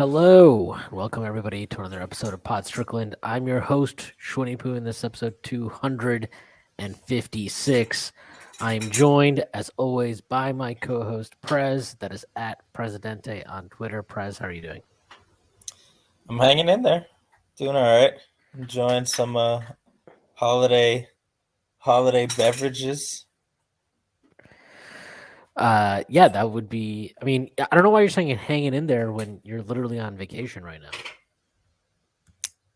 Hello, welcome everybody to another episode of Pod Strickland. I'm your host, Shwin and Prez, in this episode 256. I am joined, as always, by my co-host, Prez, that is at Presidente on Twitter. Prez, how are you doing? I'm hanging in there, doing all right. Enjoying some holiday beverages. Yeah, that would be, I don't know why you're saying hanging in there when you're literally on vacation right now.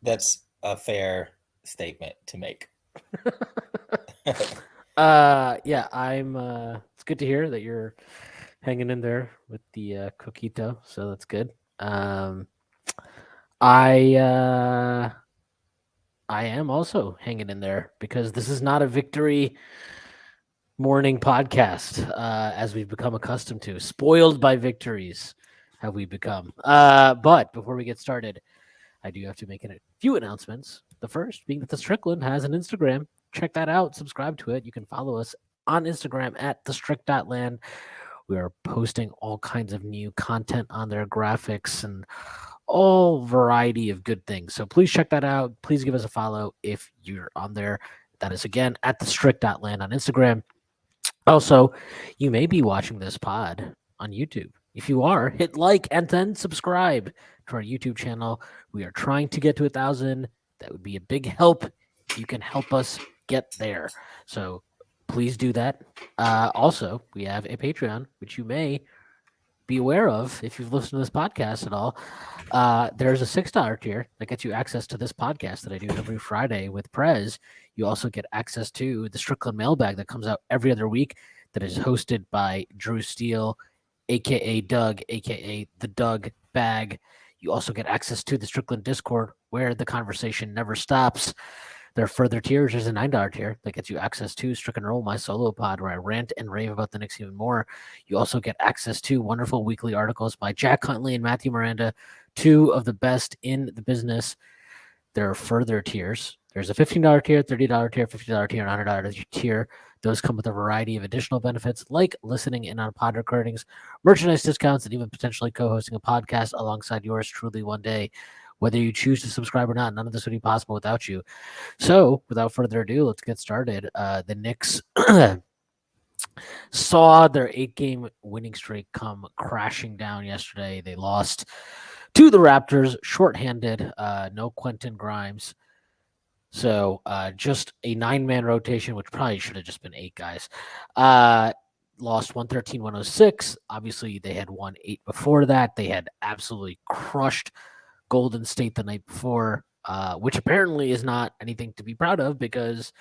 That's a fair statement to make. Yeah, it's good to hear that you're hanging in there with the coquito, so that's good. I uh I am also hanging in there because this is not a victory morning podcast, as we've become accustomed to. Spoiled by victories have we become. But before we get started, I do have to make a few announcements. The first being that the Strickland has an Instagram. Check that out. Subscribe to it. You can follow us on Instagram at thestrict.land. We are posting all kinds of new content on their graphics and all variety of good things. So please check that out. Please give us a follow if you're on there. That is again at thestrict.land on Instagram. Also, you may be watching this pod on YouTube. If you are, hit like and then subscribe to our YouTube channel. We are trying to get to 1,000. That would be a big help. You can help us get there. So please do that. Also, we have a Patreon, which you may be aware of if you've listened to this podcast at all. There's a $6 tier that gets you access to this podcast that I do every Friday with Prez. You also get access to the Strickland mailbag that comes out every other week that is hosted by Drew Steele, aka Doug, aka the Doug Bag. You also get access to the Strickland Discord where the conversation never stops. There are further tiers. There's a $9 tier that gets you access to Strick and Roll, my solo pod, where I rant and rave about the Knicks even more. You also get access to wonderful weekly articles by Jack Huntley and Matthew Miranda, two of the best in the business. There are further tiers. There's a $15 tier, $30 tier, $50 tier, and $100 tier. Those come with a variety of additional benefits like listening in on pod recordings, merchandise discounts, and even potentially co-hosting a podcast alongside yours truly one day. Whether you choose to subscribe or not, none of this would be possible without you. So, without further ado, let's get started. The Knicks saw their 8-game winning streak come crashing down yesterday. They lost to the Raptors, shorthanded, no Quentin Grimes. So, just a 9-man rotation, which probably should have just been 8 guys. Lost 113-106. Obviously, they had won 8 before that. They had absolutely crushed Golden State the night before, which apparently is not anything to be proud of because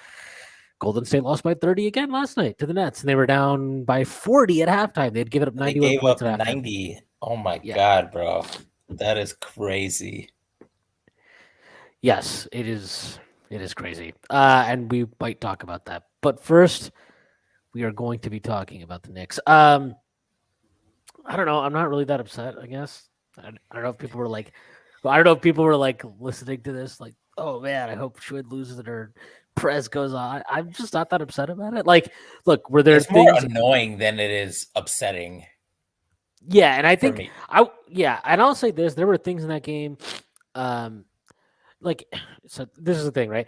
Golden State lost by 30 again last night to the Nets, and they were down by 40 at halftime. They had given up 91 points at halftime. 90. Oh my God, bro. That is crazy. Yes, it is. It is crazy. And we might talk about that. But first, we are going to be talking about the Knicks. I don't know. I'm not really that upset, I guess. I don't know if people were like, listening to this, like, oh man, I hope Shwin loses it or Prez goes on. I'm just not that upset about it. Like, look, were there It's things more annoying than it is upsetting. Yeah, and I think me. and I'll say this: there were things in that game, like, so this is the thing, right?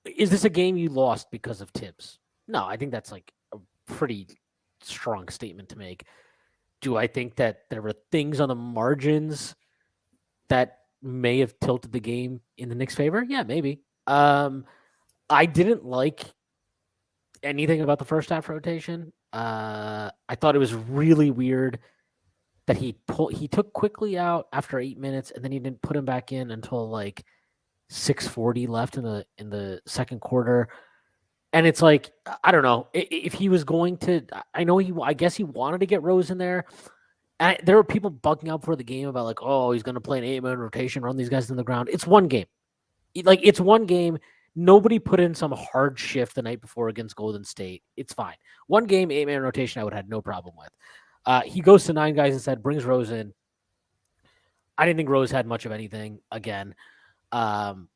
Is this a game you lost because of Tibbs? No, I think that's like a pretty strong statement to make. Do I think that there were things on the margins that may have tilted the game in the Knicks' favor? Yeah, maybe. I didn't like anything about the first half rotation. I thought it was really weird that he took quickly out after 8 minutes, and then he didn't put him back in until like 6:40 left in the second quarter. And it's like, I don't know if he was going to. I guess he wanted to get Rose in there. And there were people bugging out for the game about like, oh, he's going to play an 8-man rotation, run these guys in the ground. It's one game. It's one game. Nobody put in some hard shift the night before against Golden State. It's fine. One game, 8-man rotation, I would have had no problem with. He goes to 9 guys instead, brings Rose in. I didn't think Rose had much of anything again,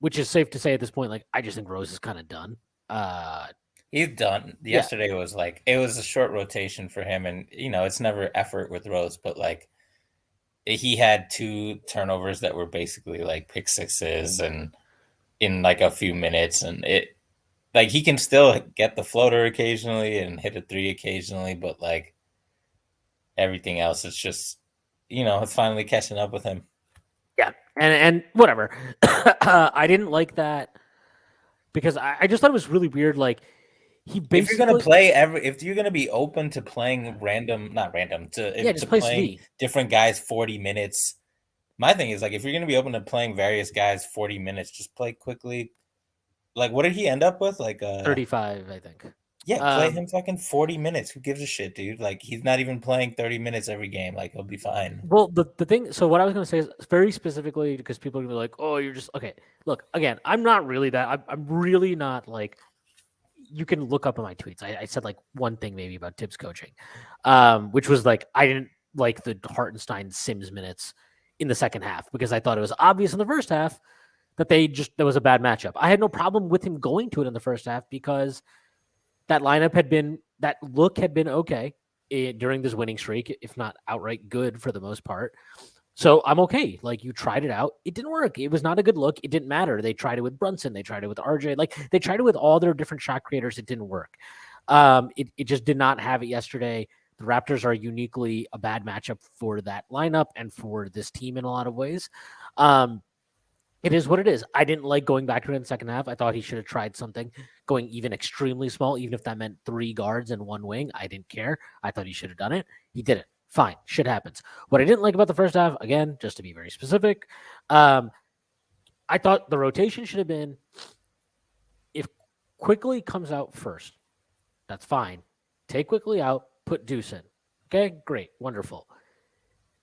which is safe to say at this point. Like, I just think Rose is kind of done. He's done. Yesterday was like, it was a short rotation for him, and it's never effort with Rose, but like, he had 2 turnovers that were basically like pick sixes and in like a few minutes, and it like he can still get the floater occasionally and hit a 3 occasionally, but like everything else, it's just it's finally catching up with him. Yeah, and whatever. I didn't like that because I just thought it was really weird. Like he If you're gonna basically, play if you're gonna be open to playing not random yeah, to just plays playing V. different guys 40 minutes, my thing is like if you're gonna be open to playing various guys 40 minutes, just play quickly. Like what did he end up with? Like 35, I think. yeah, play him fucking 40 minutes. Who gives a shit, dude? Like he's not even playing 30 minutes every game. Like he'll be fine. Well, the thing. So what I was going to say is very specifically because people are going to be like, "Oh, you're just okay." Look, again, I'm not really that. I'm really not like. You can look up in my tweets. I said like one thing maybe about Tibbs coaching, which was like I didn't like the Hartenstein Sims minutes in the second half because I thought it was obvious in the first half that there was a bad matchup. I had no problem with him going to it in the first half because that look had been okay during this winning streak, if not outright good for the most part. So I'm okay. Like you tried it out. It didn't work. It was not a good look. It didn't matter. They tried it with Brunson. They tried it with RJ. Like they tried it with all their different shot creators. It didn't work. It just did not have it yesterday. The Raptors are uniquely a bad matchup for that lineup and for this team in a lot of ways. It is what it is. I didn't like going back to it in the second half. I thought he should have tried something, going even extremely small, even if that meant 3 guards and 1 wing. I didn't care. I thought he should have done it. He didn't. Fine. Shit happens. What I didn't like about the first half, again, just to be very specific, I thought the rotation should have been if Quickly comes out first, that's fine. Take Quickly out, put Deuce in. Okay, great, wonderful.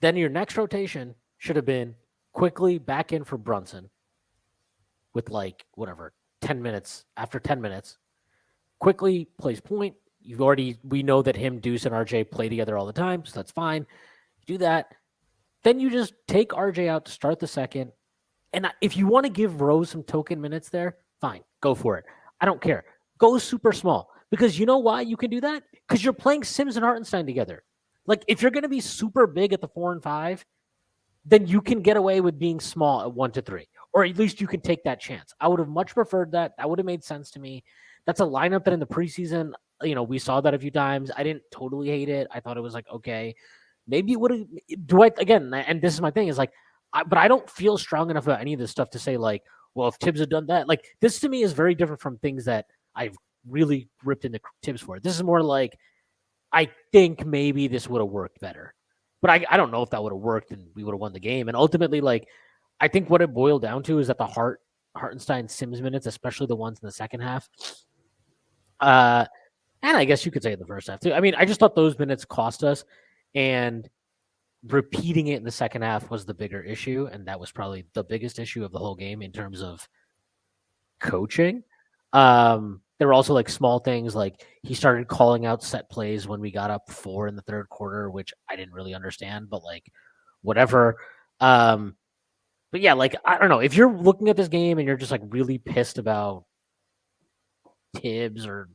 Then your next rotation should have been Quickly back in for Brunson with like whatever 10 minutes. After 10 minutes, Quickly plays point. We know that him, Deuce, and RJ play together all the time, so that's fine. You do that. Then you just take RJ out to start the second. And if you want to give Rose some token minutes there, fine, go for it. I don't care. Go super small. Because you know why you can do that? Because you're playing Sims and Hartenstein together. Like, if you're going to be super big at the 4 and 5, then you can get away with being small at 1 to 3. Or at least you can take that chance. I would have much preferred that. That would have made sense to me. That's a lineup that in the preseason, we saw that a few times. I didn't totally hate it. I thought it was like, okay, maybe it would have. Do I, again, and this is my thing, is like, but I don't feel strong enough about any of this stuff to say, like, well, if Tibbs had done that, like, this to me is very different from things that I've really ripped into Tibbs for. This is more like, I think maybe this would have worked better. But I don't know if that would have worked and we would have won the game. And ultimately, like, I think what it boiled down to is that the Hartenstein Sims minutes, especially the ones in the second half, and I guess you could say in the first half too. I mean, I just thought those minutes cost us, and repeating it in the second half was the bigger issue, and that was probably the biggest issue of the whole game in terms of coaching. There were also like small things like he started calling out set plays when we got up 4 in the third quarter, which I didn't really understand, but like whatever. But yeah, like I don't know, if you're looking at this game and you're just like really pissed about Tibbs or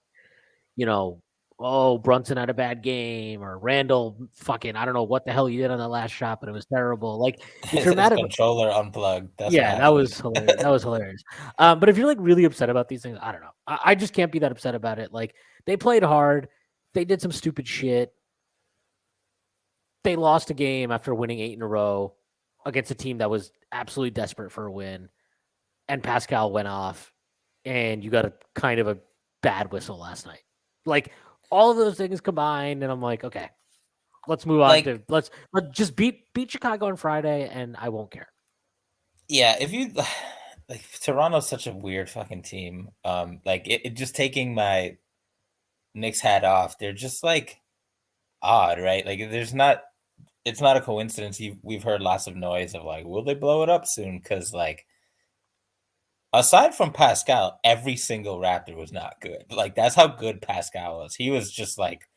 oh, Brunson had a bad game, or Randall fucking, I don't know what the hell he did on that last shot, but it was terrible. Like, if you're His mad about, controller unplugged. That's what yeah, that happened. was hilarious. That was hilarious. But if you're like really upset about these things, I don't know. I just can't be that upset about it. Like, they played hard, they did some stupid shit. They lost a game after winning 8 in a row against a team that was absolutely desperate for a win, and Pascal went off, and you got a kind of a bad whistle last night. Like, all of those things combined, and I'm like, okay, let's move on to let's just beat Chicago on Friday, and I won't care. Yeah, if you like Toronto's such a weird fucking team. Like it just taking my Knicks hat off. They're just like odd, right? Like it's not a coincidence. We've heard lots of noise of like, will they blow it up soon? Because like aside from Pascal, every single Raptor was not good. Like that's how good Pascal was. He was just like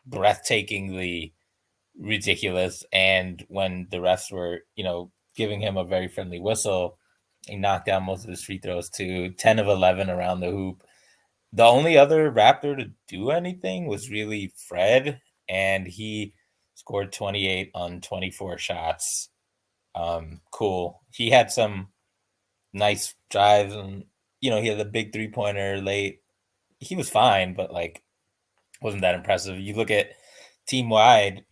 breathtakingly ridiculous. And when the refs were, giving him a very friendly whistle, he knocked down most of his free throws too. 10 of 11 around the hoop. The only other Raptor to do anything was really Fred, and he scored 28 on 24 shots. cool. He had some nice drives, and he had the big 3-pointer late. He was fine, but like wasn't that impressive. You look at team wide,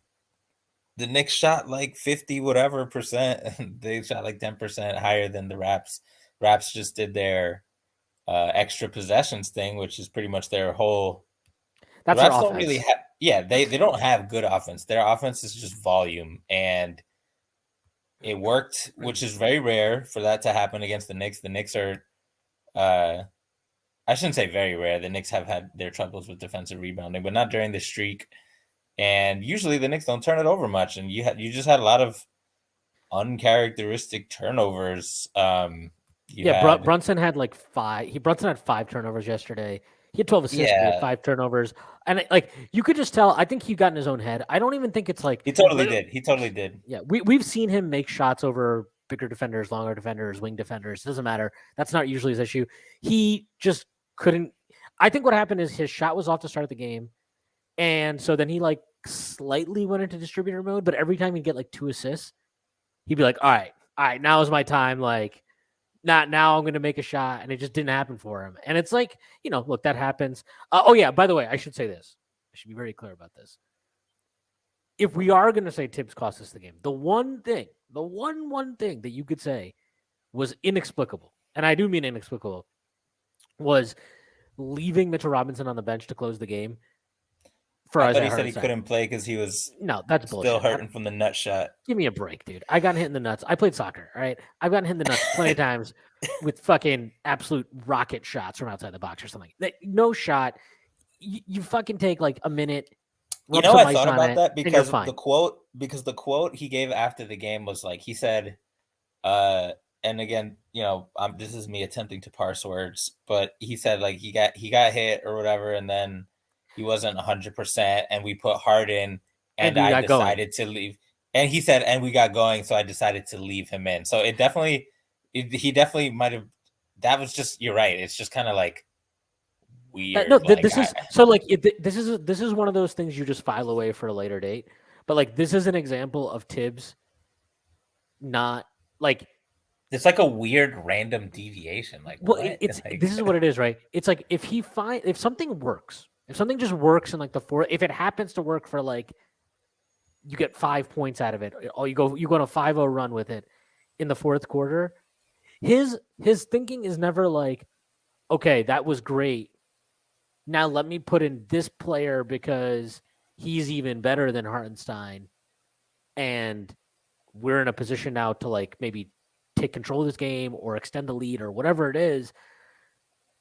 the Knicks shot like 50 whatever percent. They shot like 10% higher than the Raps. Raps just did their extra possessions thing, which is pretty much their whole. The That's their Raps don't really offense. have. Yeah, they don't have good offense. Their offense is just volume, and it worked, which is very rare for that to happen against the Knicks. The Knicks are, I shouldn't say very rare. The Knicks have had their troubles with defensive rebounding, but not during the streak. And usually the Knicks don't turn it over much, and you just had a lot of uncharacteristic turnovers. You had Brunson had like five. Brunson had 5 turnovers yesterday. He had 12 assists, but he had yeah, 5 turnovers. And like you could just tell, I think he got in his own head. I don't even think it's like he totally did. He totally did. yeah, we've seen him make shots over bigger defenders, longer defenders, wing defenders. It doesn't matter. That's not usually his issue. He just couldn't. I think what happened is his shot was off to start the game, and so then he like slightly went into distributor mode. But every time he'd get like 2 assists, he'd be like, all right, now is my time. Like, not now. I'm going to make a shot, and it just didn't happen for him. And it's like, look, that happens. Oh yeah, by the way, I should say this. I should be very clear about this. If we are going to say Tibbs cost us the game, the one thing that you could say was inexplicable, and I do mean inexplicable, was leaving Mitchell Robinson on the bench to close the game for I thought Isaiah he said he Hartenstein. couldn't play because he was No, that's still bullshit. hurting from the nut shot. Give me a break, dude. I got hit in the nuts. I played soccer, all right? I've gotten hit in the nuts plenty of times with fucking absolute rocket shots from outside the box or something. No shot. You fucking take like a minute. I thought about that because the quote he gave after the game was like, he said, and again, this is me attempting to parse words, but he said like he got hit or whatever, and then he wasn't 100%, and we put Harden, and I decided to leave. And he said, and we got going, so I decided to leave him in. So he definitely might have. That was just, you're right. It's just kind of like weird. No, this is one of those things you just file away for a later date. But like this is an example of Tibbs not like it's like a weird random deviation. Like, well, what? This is what it is, right? It's like if something works, if something just works in like the fourth, if it happens to work for like you get 5 points out of it, or you go on a 5-0 run with it in the fourth quarter. His thinking is never like, okay, that was great. Now let me put in this player because he's even better than Hartenstein, and we're in a position now to like maybe take control of this game or extend the lead or whatever it is.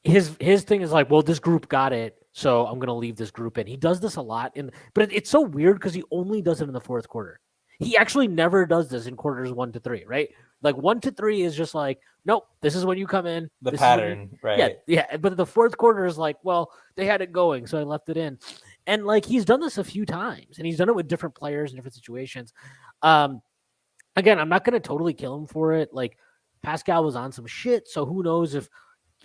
His thing is like, well, this group got it, so I'm going to leave this group in. He does this a lot, but it's so weird because he only does it in the fourth quarter. He actually never does this in quarters 1 to 3, right? Like 1 to 3 is just like, nope, this is when you come in. The pattern, right? Yeah. But the fourth quarter is like, well, they had it going, so I left it in. And like he's done this a few times, and he's done it with different players in different situations. Again, I'm not going to totally kill him for it. Like Pascal was on some shit, so who knows if.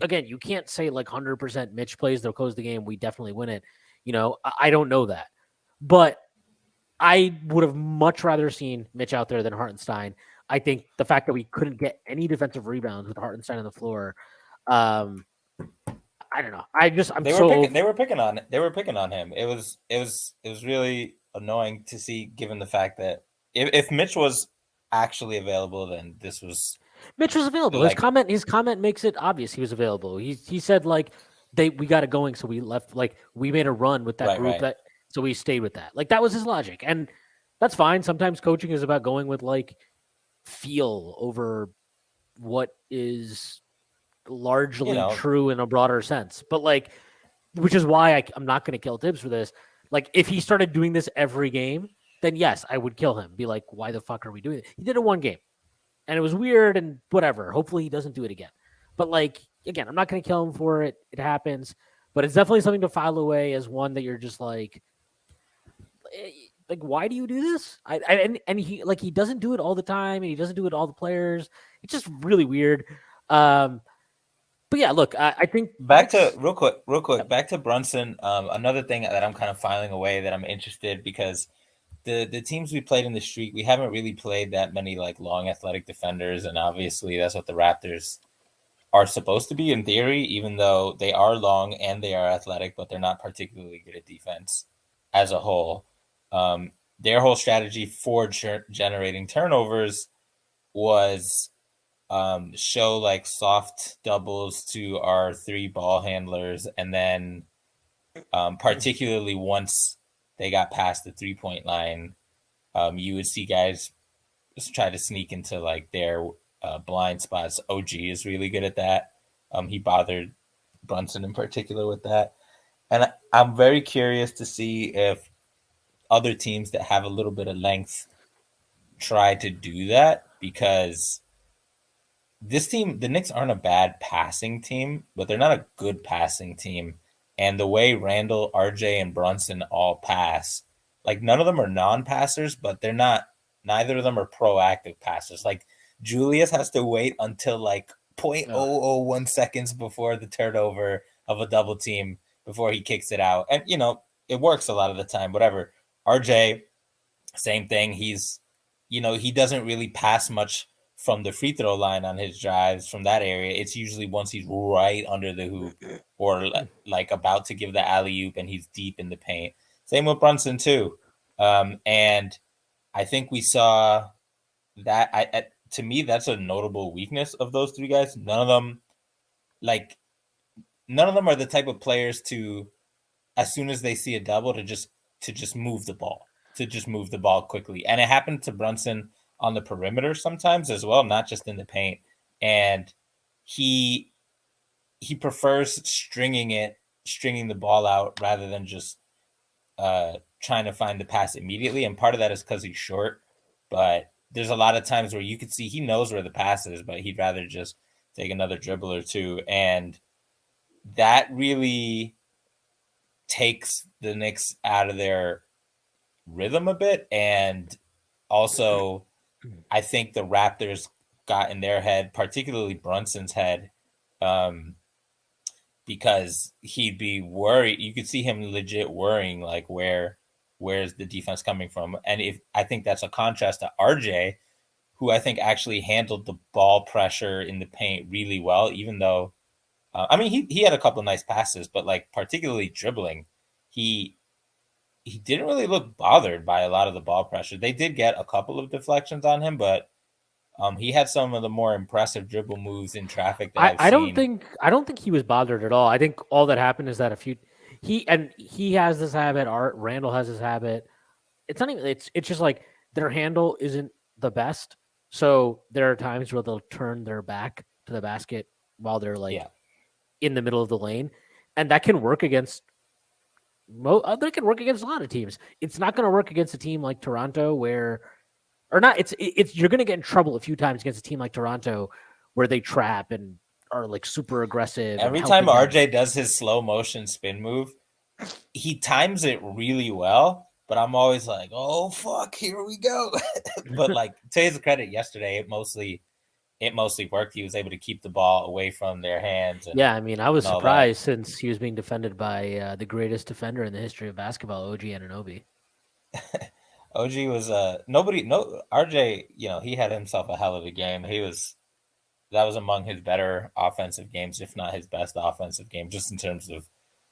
Again, you can't say like 100% Mitch plays, they'll close the game, we definitely win it. I don't know that. But I would have much rather seen Mitch out there than Hartenstein. I think the fact that we couldn't get any defensive rebounds with Hartenstein on the floor, I don't know. They were picking on him. It was really annoying to see, given the fact that if Mitch was actually available, then this was. Mitch was available. Like, his comment makes it obvious he was available. He said like we got it going, so we left. Like we made a run with that group, so we stayed with that. Like that was his logic, and that's fine. Sometimes coaching is about going with like feel over what is largely true in a broader sense. But like, which is why I'm not going to kill Tibbs for this. Like if he started doing this every game, then yes, I would kill him. Be like, why the fuck are we doing it? He did it one game. And it was weird and whatever. Hopefully he doesn't do it again. But like, again, I'm not going to kill him for it. It happens. But it's definitely something to file away as one that you're just like, why do you do this? And he doesn't do it all the time, and he doesn't do it all the players. It's just really weird. But yeah, look, I think real quick, back to Brunson. Another thing that I'm kind of filing away that I'm interested, because the teams we played in the streak, we haven't really played that many like long athletic defenders, and obviously that's what the Raptors are supposed to be in theory, even though they are long and they are athletic, but they're not particularly good at defense as a whole. Their whole strategy for generating turnovers was show like soft doubles to our three ball handlers, and then particularly once they got past the 3-point line, you would see guys just try to sneak into like their blind spots. OG is really good at that. He bothered Brunson in particular with that. And I'm very curious to see if other teams that have a little bit of length try to do that, because this team, the Knicks aren't a bad passing team, but they're not a good passing team. And the way Randall, RJ, and Brunson all pass, like none of them are non-passers, but they're not. Neither of them are proactive passers. Like Julius has to wait until like 0.001 seconds before the turnover of a double team before he kicks it out, and it works a lot of the time. Whatever. RJ, same thing. He doesn't really pass much from the free throw line on his drives from that area. It's usually once he's right under the hoop or like about to give the alley oop and he's deep in the paint. Same with Brunson too. And I think we saw that. To me, that's a notable weakness of those three guys. None of them are the type of players to, as soon as they see a double, to just move the ball quickly. And it happened to Brunson on the perimeter sometimes as well, not just in the paint. And he prefers stringing the ball out rather than just trying to find the pass immediately. And part of that is because he's short, but there's a lot of times where you could see he knows where the pass is, but he'd rather just take another dribble or two. And that really takes the Knicks out of their rhythm a bit. And also, I think the Raptors got in their head, particularly Brunson's head, because he'd be worried. You could see him legit worrying, like where's the defense coming from? And I think that's a contrast to RJ, who I think actually handled the ball pressure in the paint really well, even though, he had a couple of nice passes, but like particularly dribbling, he didn't really look bothered by a lot of the ball pressure. They did get a couple of deflections on him, but he had some of the more impressive dribble moves in traffic that I've seen. I don't think he was bothered at all. I think all that happened is that he has this habit. Randall has this habit. It's not even. It's just like their handle isn't the best. So there are times where they'll turn their back to the basket while they're in the middle of the lane, and that can work against. That can work against a lot of teams. It's not going to work against a team like Toronto or not. It's you're going to get in trouble a few times against a team like Toronto where they trap and are like super aggressive. Every time RJ does his slow motion spin move, he times it really well. But I'm always like, oh fuck, here we go. But like to his credit, yesterday it mostly worked. He was able to keep the ball away from their hands. I was surprised since he was being defended by the greatest defender in the history of basketball, OG Anunoby. OG was RJ. He had himself a hell of a game. That was among his better offensive games, if not his best offensive game, just in terms of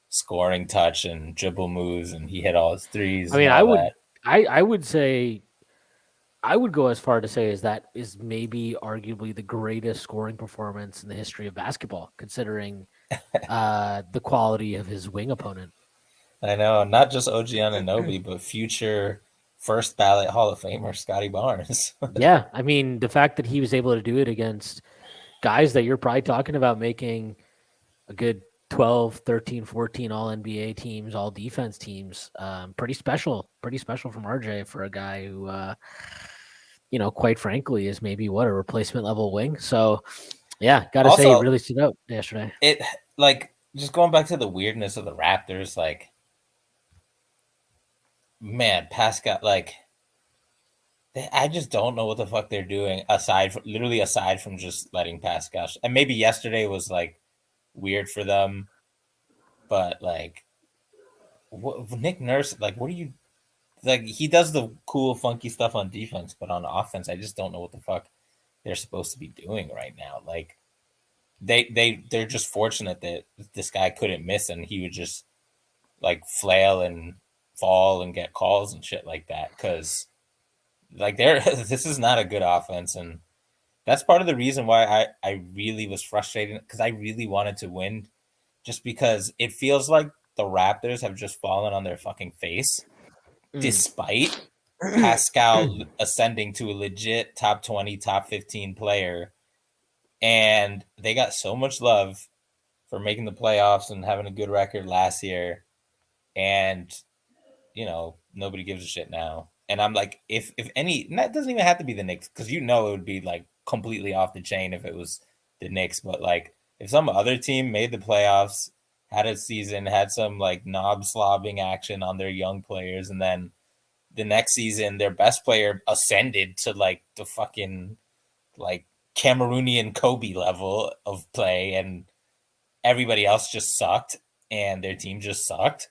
scoring touch and dribble moves, and he hit all his threes. I would say, I would go as far to say that is maybe arguably the greatest scoring performance in the history of basketball, considering the quality of his wing opponent. I know, not just OG Anunoby, but future first ballot Hall of Famer Scotty Barnes. Yeah, the fact that he was able to do it against guys that you're probably talking about making a good 12, 13, 14 all NBA teams, all defense teams. Pretty special from RJ for a guy who, quite frankly, is maybe a replacement level wing. So, yeah, got to say it really stood out yesterday. It just going back to the weirdness of the Raptors, man, Pascal, I just don't know what the fuck they're doing aside from just letting Pascal. And maybe yesterday was weird for them, but Nick Nurse, what are you like he does the cool, funky stuff on defense, but on offense, I just don't know what the fuck they're supposed to be doing right now. Like they're just fortunate that this guy couldn't miss and he would just like flail and fall and get calls and shit like that. Because like this is not a good offense, and that's part of the reason why I really was frustrated because I really wanted to win, just because it feels like the Raptors have just fallen on their fucking face, despite Pascal ascending to a legit top 20, top 15 player. And they got so much love for making the playoffs and having a good record last year. And, nobody gives a shit now. And I'm like, if any, that doesn't even have to be the Knicks, because it would be like completely off the chain if it was the Knicks. But like, if some other team made the playoffs, had a season, had some like knob slobbing action on their young players, and then the next season their best player ascended to like the fucking like Cameroonian Kobe level of play, and everybody else just sucked, and their team just sucked.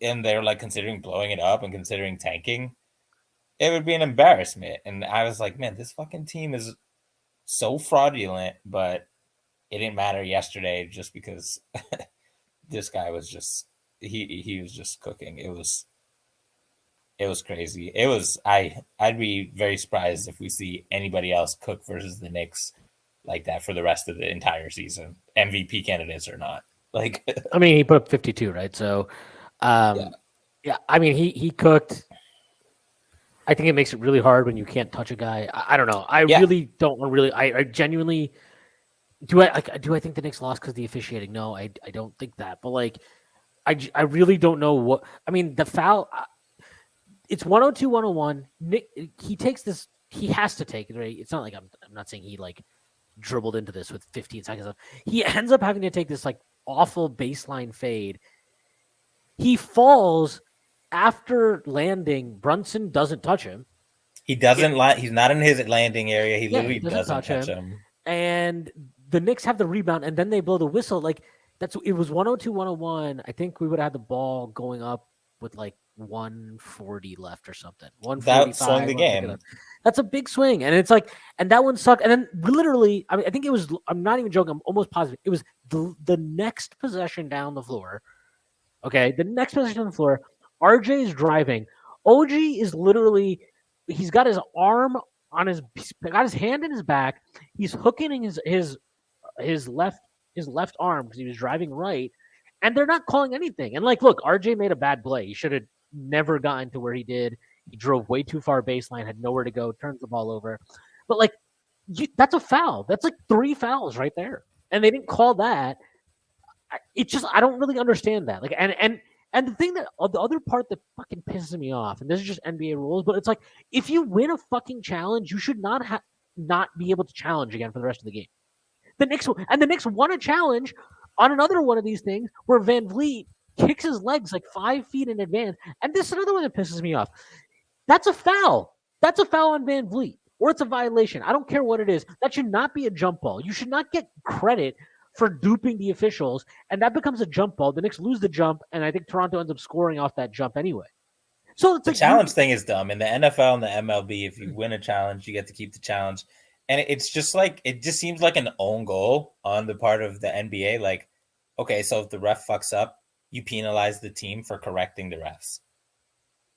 And they're like considering blowing it up and considering tanking. It would be an embarrassment. And I was like, man, this fucking team is so fraudulent, but it didn't matter yesterday just because this guy was just he was just cooking. It was crazy. I'd be very surprised if we see anybody else cook versus the Knicks like that for the rest of the entire season, MVP candidates or not. Like, I mean, he put up 52, right? So, yeah. I mean, he cooked. I think it makes it really hard when you can't touch a guy. I don't know. I really don't really. I genuinely do. I think the Knicks lost because of the officiating. No, I don't think that. But like, I really don't know what. I mean, the foul. It's 102, 101. Nick, he takes this. He has to take it, right? It's not like I'm not saying he like dribbled into this with 15 seconds left. He ends up having to take this like awful baseline fade. He falls after landing. Brunson doesn't touch him. He doesn't he's not in his landing area. He literally doesn't touch him. And the Knicks have the rebound, and then they blow the whistle. Like it was 102, 101. I think we would have had the ball going up with like 140 left or something. 145. That swung the game. That's a big swing. And it's like, and that one sucked. And then literally, I mean, I think it was, I'm not even joking, I'm almost positive. It was the next possession down the floor. Okay. The next possession on the floor, RJ is driving. OG is literally, he's got his arm on he's got his hand in his back. He's hooking his left arm because he was driving right. And they're not calling anything. And like, look, RJ made a bad play. He should have never gotten to where he did. He drove way too far baseline, had nowhere to go, turns the ball over. But like, that's a foul. That's like 3 fouls right there. And they didn't call that. I don't really understand that. Like, and the thing that the other part that fucking pisses me off, and this is just NBA rules, but it's like if you win a fucking challenge, you should not be able to challenge again for the rest of the game. The Knicks won a challenge on another one of these things where Van Vliet kicks his legs like 5 feet in advance. And this is another one that pisses me off. That's a foul. That's a foul on Van Vliet, or it's a violation. I don't care what it is. That should not be a jump ball. You should not get credit for duping the officials, and that becomes a jump ball. The Knicks lose the jump, and I think Toronto ends up scoring off that jump anyway. So it's the challenge thing is dumb. In the NFL and the MLB, if you win a challenge, you get to keep the challenge. And it's just like, it just seems like an own goal on the part of the NBA. Like, okay, so if the ref fucks up, you penalize the team for correcting the refs.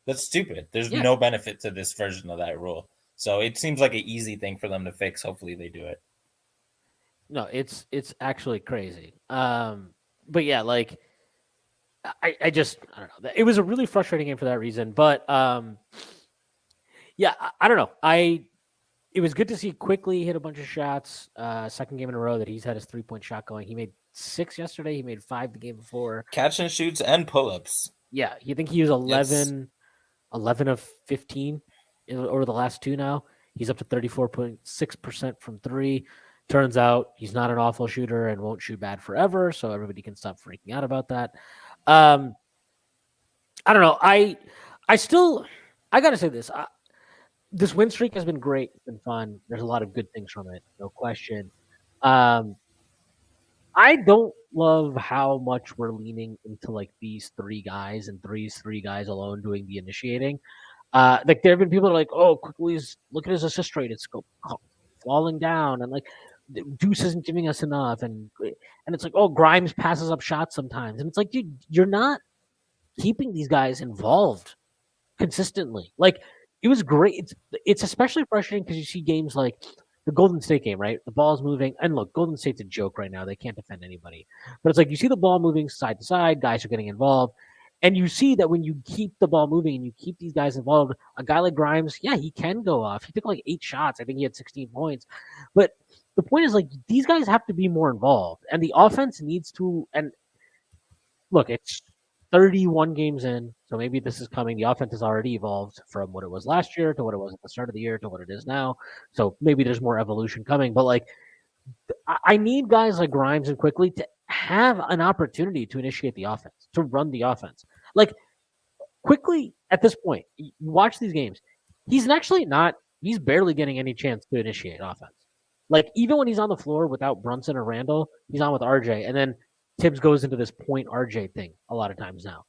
That's stupid. There's no benefit to this version of that rule. So it seems like an easy thing for them to fix. Hopefully they do it. No, it's actually crazy. But yeah, like I don't know. It was a really frustrating game for that reason. But yeah, I don't know. It was good to see Quickly hit a bunch of shots. Second game in a row that he's had his 3-point shot going. He made 6 yesterday. He made 5 the game before. Catch and shoots and pull-ups. Yeah, you think he was 11 of 15 over the last 2 now. He's up to 34.6% from 3. Turns out he's not an awful shooter and won't shoot bad forever, so everybody can stop freaking out about that. I don't know. I got to say this. This win streak has been great. It's been fun. There's a lot of good things from it, no question. I don't love how much we're leaning into like these three guys and these three guys alone doing the initiating. Like there have been people that are like, oh, quickly's look at his assist rate, it's falling down, and like Deuce isn't giving us enough, and it's like, oh, Grimes passes up shots sometimes, and it's like, dude, you're not keeping these guys involved consistently. Like it was great. It's especially frustrating because you see games like the Golden State game, right? The ball's moving, and look, Golden State's a joke right now. They can't defend anybody, but it's like you see the ball moving side to side. Guys are getting involved, and you see that when you keep the ball moving and you keep these guys involved, a guy like Grimes, yeah, he can go off. He took like 8 shots. I think he had 16 points, but the point is like these guys have to be more involved, and the offense needs to. And look, it's 31 games in, so maybe this is coming. The offense has already evolved from what it was last year to what it was at the start of the year to what it is now. So maybe there's more evolution coming. But like, I need guys like Grimes and Quickly to have an opportunity to initiate the offense, to run the offense. Like Quickly at this point, you watch these games, he's actually not. He's barely getting any chance to initiate offense. Like even when he's on the floor without Brunson or Randall, he's on with RJ, and then Tibbs goes into this point RJ thing a lot of times now.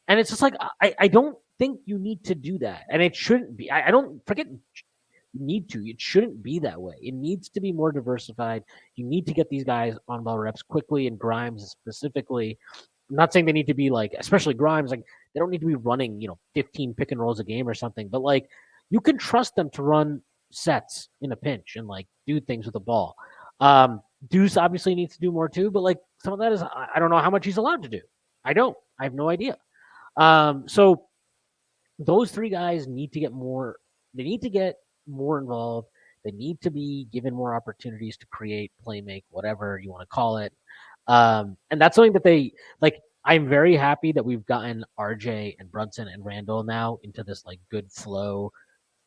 And it's just like I don't think you need to do that. And it shouldn't be. I don't forget need to. It shouldn't be that way. It needs to be more diversified. You need to get these guys on ball reps quickly and Grimes specifically. I'm not saying they need to be like, especially Grimes, like they don't need to be running, 15 pick and rolls a game or something, but like you can trust them to run sets in a pinch and like do things with the ball. Deuce obviously needs to do more too, but like some of that is I don't know how much he's allowed to do. I don't. I have no idea. So those three guys need to get more. They need to get more involved. They need to be given more opportunities to create, play make, whatever you want to call it. And that's something that they like. I'm very happy that we've gotten RJ and Brunson and Randall now into this like good flow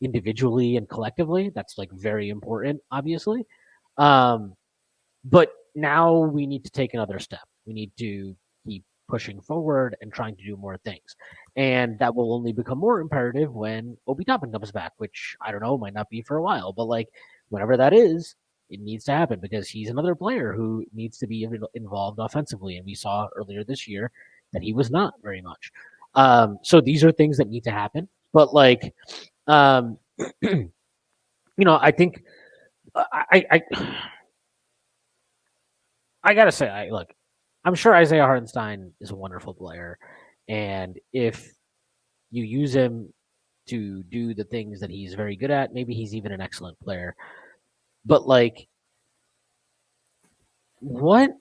individually and collectively. That's like very important, obviously. Um, but now we need to take another step. We need to keep pushing forward and trying to do more things. And that will only become more imperative when Obi Toppin comes back, which I don't know, might not be for a while, but like whenever that is, it needs to happen because he's another player who needs to be involved offensively. And we saw earlier this year that he was not very much. So these are things that need to happen. But like, um, I think I gotta say, look, I'm sure Isaiah Hartenstein is a wonderful player, and if you use him to do the things that he's very good at, maybe he's even an excellent player. But like, what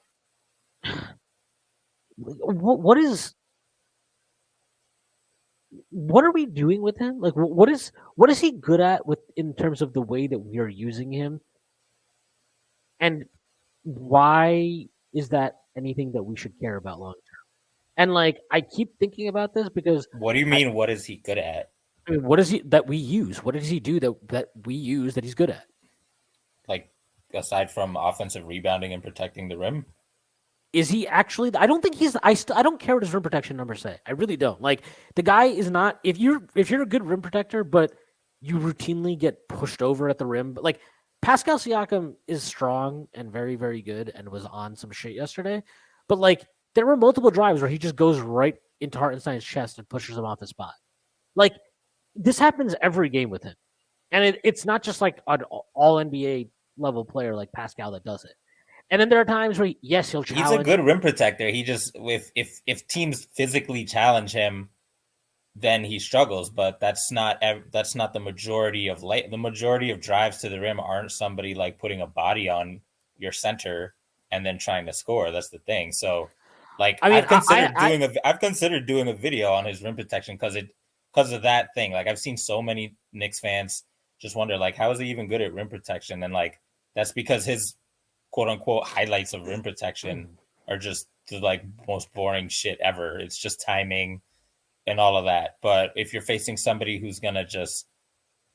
what are we doing with him? Like, what is he good at with in terms of the way that we are using him, and why is that anything that we should care about long term? And like, I keep thinking about this because What do you mean? What is he good at? I mean, what is he that we use? What does he do that we use that he's good at? Like, aside from offensive rebounding and protecting the rim? Is he actually? I don't think he's. I don't care what his rim protection numbers say. I really don't. Like the guy is not. If you're a good rim protector, but you routinely get pushed over at the rim, but like Pascal Siakam is strong and very very good and was on some shit yesterday, but like there were multiple drives where he just goes right into Hartenstein's chest and pushes him off his spot. Like this happens every game with him, and it's not just like an all NBA level player like Pascal that does it. And then there are times where yes, he'll challenge. He's a good rim protector. He just if teams physically challenge him, then he struggles. But that's not the majority of the majority of drives to the rim aren't somebody like putting a body on your center and then trying to score. That's the thing. So, like, I mean, I've considered doing a video on his rim protection because of that thing. Like, I've seen so many Knicks fans just wonder like, how is he even good at rim protection? And like, that's because his quote unquote highlights of rim protection are just the like most boring shit ever. It's just timing and all of that. But if you're facing somebody who's gonna just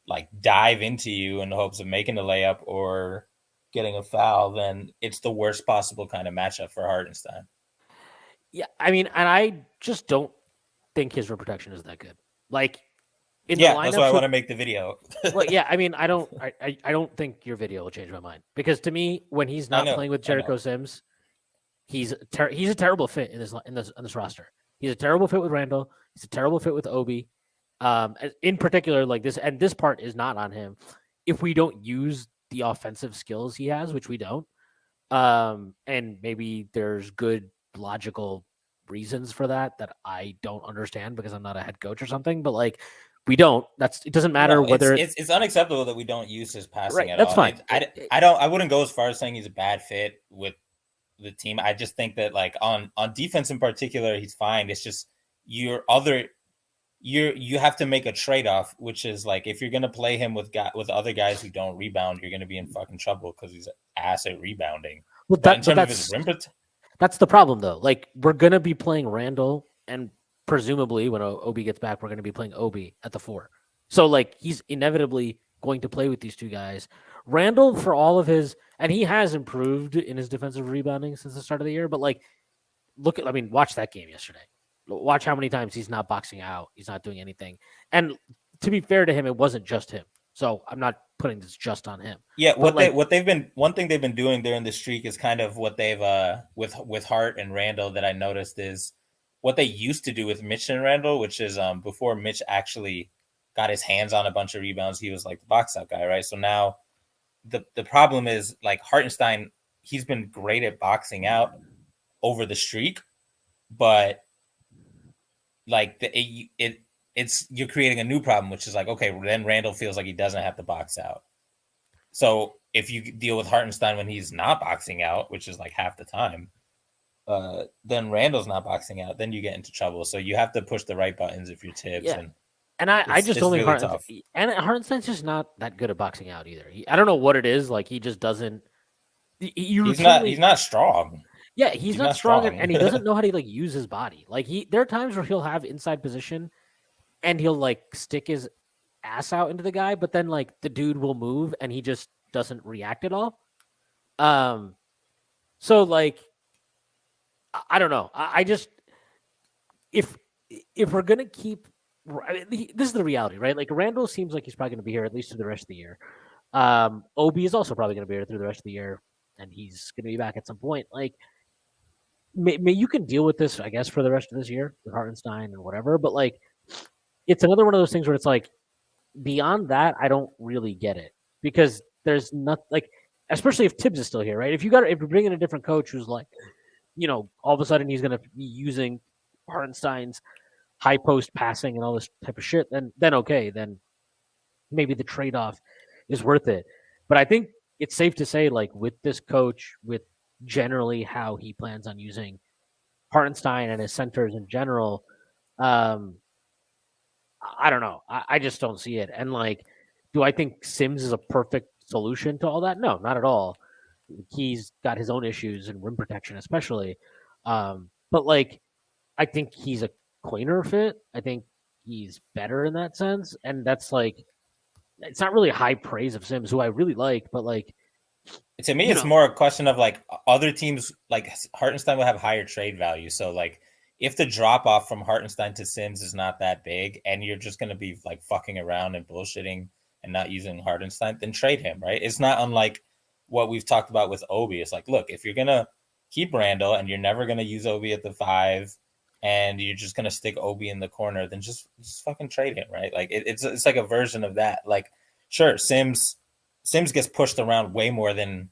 like dive into you in the hopes of making a layup or getting a foul, then it's the worst possible kind of matchup for Hartenstein. Yeah, I mean, and I just don't think his rim protection is that good. Like, that's why I want to make the video. Well, yeah, I mean, I don't think your video will change my mind because to me, when he's not playing with Jericho Sims, he's a terrible fit in this roster. He's a terrible fit with Randall. He's a terrible fit with Obi. In particular, like this, and this part is not on him. If we don't use the offensive skills he has, which we don't, and maybe there's good logical reasons for that I don't understand because I'm not a head coach or something, but like we don't. It doesn't matter whether it's unacceptable that we don't use his passing at that's all. fine. I wouldn't go as far as saying he's a bad fit with the team. I just think that like on defense in particular, he's fine. It's just you have to make a trade-off, which is like if you're gonna play him with other guys who don't rebound, you're gonna be in fucking trouble because he's ass at rebounding. Well, that's the problem though. Like we're gonna be playing Randall, and presumably when Obi gets back, we're gonna be playing Obi at the 4. So like he's inevitably going to play with these two guys. Randall, for all of his, and he has improved in his defensive rebounding since the start of the year, but like watch that game yesterday. Watch how many times he's not boxing out. He's not doing anything. And to be fair to him, it wasn't just him. So I'm not putting this just on him. Yeah, one thing they've been doing during the streak is kind of what they've with Hart and Randall that I noticed is what they used to do with Mitch and Randall, which is before Mitch actually got his hands on a bunch of rebounds, he was like the box out guy, right? So now the problem is like Hartenstein, he's been great at boxing out over the streak, but like it's you're creating a new problem, which is like, okay, then Randall feels like he doesn't have to box out. So if you deal with Hartenstein when he's not boxing out, which is like half the time, then Randall's not boxing out, then you get into trouble. So you have to push the right buttons if you're Tibbs. Yeah. And I just don't think Hartenstein's just not that good at boxing out either. I don't know what it is. Like he just doesn't. He's not strong. Yeah, he's not strong, and he doesn't know how to like use his body. Like there are times where he'll have inside position, and he'll like stick his ass out into the guy, but then like the dude will move, and he just doesn't react at all. So like, I don't know. I just if we're gonna keep, this is the reality, right? Like Randall seems like he's probably gonna be here at least through the rest of the year. Obi is also probably gonna be here through the rest of the year, and he's gonna be back at some point. Like. You can deal with this, I guess, for the rest of this year with Hartenstein and whatever. But like, it's another one of those things where it's like, beyond that, I don't really get it because there's not like, especially if Tibbs is still here, right? If you bring in a different coach who's like, all of a sudden he's going to be using Hartenstein's high post passing and all this type of shit, then okay, then maybe the trade off is worth it. But I think it's safe to say, like, with this coach, with generally how he plans on using Hartenstein and his centers in general, I don't know. I just don't see it. And like, do I think Sims is a perfect solution to all that? No, not at all. He's got his own issues in rim protection, especially. But like, I think he's a cleaner fit. I think he's better in that sense. And that's like, it's not really high praise of Sims, who I really like, but like, to me, it's more a question of like other teams, like Hartenstein will have higher trade value. So like if the drop off from Hartenstein to Sims is not that big and you're just going to be like fucking around and bullshitting and not using Hartenstein, then trade him, right? It's not unlike what we've talked about with Obi. It's like, look, if you're going to keep Randall and you're never going to use Obi at the 5 and you're just going to stick Obi in the corner, then just fucking trade him, right? Like it's like a version of that. Like, sure, Sims gets pushed around way more than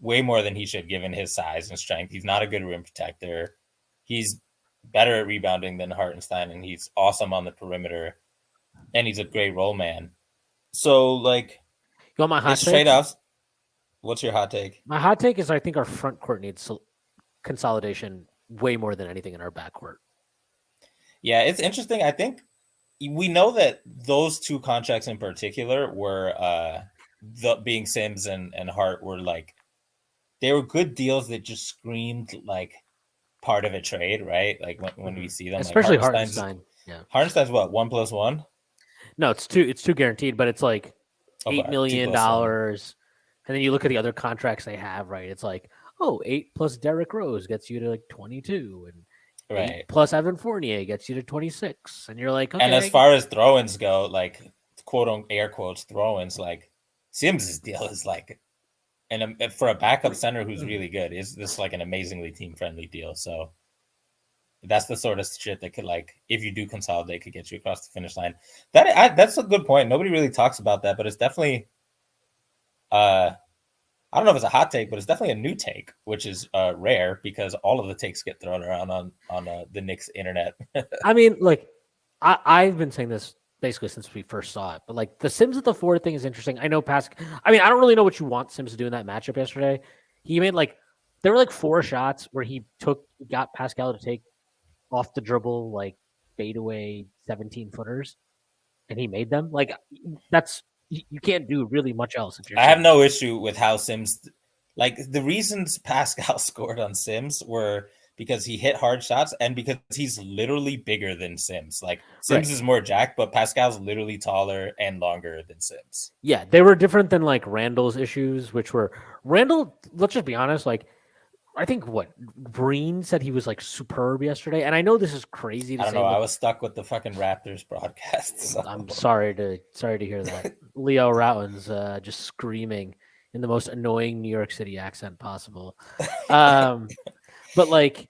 he should given his size and strength. He's not a good rim protector. He's better at rebounding than Hartenstein, and he's awesome on the perimeter, and he's a great role man. So, like, you want my hot take? Trade-offs. What's your hot take? My hot take is I think our front court needs consolidation way more than anything in our backcourt. Yeah, it's interesting. I think we know that those two contracts in particular were being Sims and Hart were like, they were good deals that just screamed like part of a trade, right? Like when we see them, especially like Hartenstein. Yeah, Hartenstein's what, 1+1? No, it's two. It's two guaranteed, but it's like $8 million. And then you look at the other contracts they have, right? It's like, 8 plus Derrick Rose gets you to like 22, and 8 plus Evan Fournier gets you to 26, and you're like, okay. And as far as throw-ins go, like quote on air quotes throw-ins, like Sims' deal is like And for a backup center who's really good, is this like an amazingly team friendly deal? So that's the sort of shit that could, like, if you do consolidate, could get you across the finish line. That's a good point. Nobody really talks about that, but it's definitely I don't know if it's a hot take, but it's definitely a new take, which is rare because all of the takes get thrown around on the Knicks internet. I mean, like, I've been saying this basically since we first saw it, but like the Sims at the 4 thing is interesting. I know I mean, I don't really know what you want Sims to do in that matchup yesterday. He made like there were like 4 shots where he got Pascal to take off the dribble like fadeaway 17-footers, and he made them. Like that's you can't do really much else if you're. I have no issue with how Sims, like the reasons Pascal scored on Sims were because he hit hard shots and because he's literally bigger than Sims. Like Sims is more jacked, but Pascal's literally taller and longer than Sims. Yeah, they were different than like Randall's issues, which were Randall. Let's just be honest. Like, I think Breen said he was like superb yesterday, and I know this is crazy to say. I don't know. I was stuck with the fucking Raptors broadcast. So. I'm sorry to hear that. Leo Routins just screaming in the most annoying New York City accent possible. But like,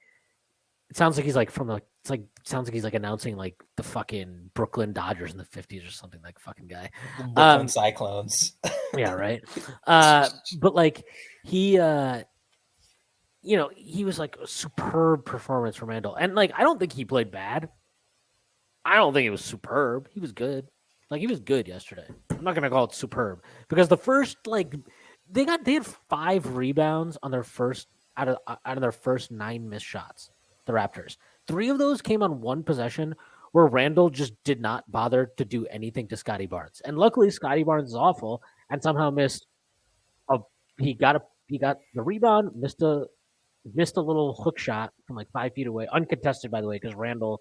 it sounds like he's like sounds like he's like announcing like the fucking Brooklyn Dodgers in the 50s or something, like fucking guy. Brooklyn Cyclones. Yeah, right. But like he he was like a superb performance from Randall. And like I don't think he played bad. I don't think it was superb. He was good. Like he was good yesterday. I'm not gonna call it superb because the first like they had 5 rebounds on their first out of their first 9 missed shots. The Raptors. 3 of those came on one possession where Randall just did not bother to do anything to Scotty Barnes. And luckily Scotty Barnes is awful and somehow missed he got the rebound, missed a little hook shot from like 5 feet away, uncontested by the way, because Randall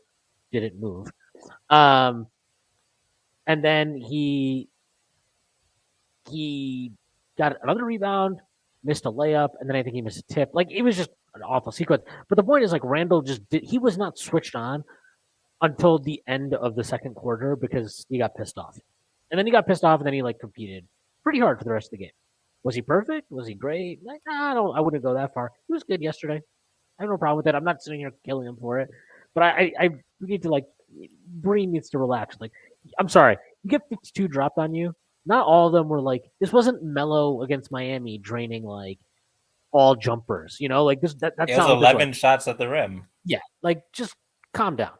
didn't move. And then he got another rebound, missed a layup, and then I think he missed a tip. Like it was just an awful sequence. But the point is, like Randall he was not switched on until the end of the second quarter because he got pissed off, and then and then he like competed pretty hard for the rest of the game. Was he perfect? Was he great? Like, I wouldn't go that far. He was good yesterday. I have no problem with it. I'm not sitting here killing him for it, but I need to like Breen needs to relax. Like, I'm sorry, you get 52 dropped on you. Not all of them were like this. Wasn't Melo against Miami draining like all jumpers. Like this. That's it was 11 shots at the rim. Yeah, like just calm down.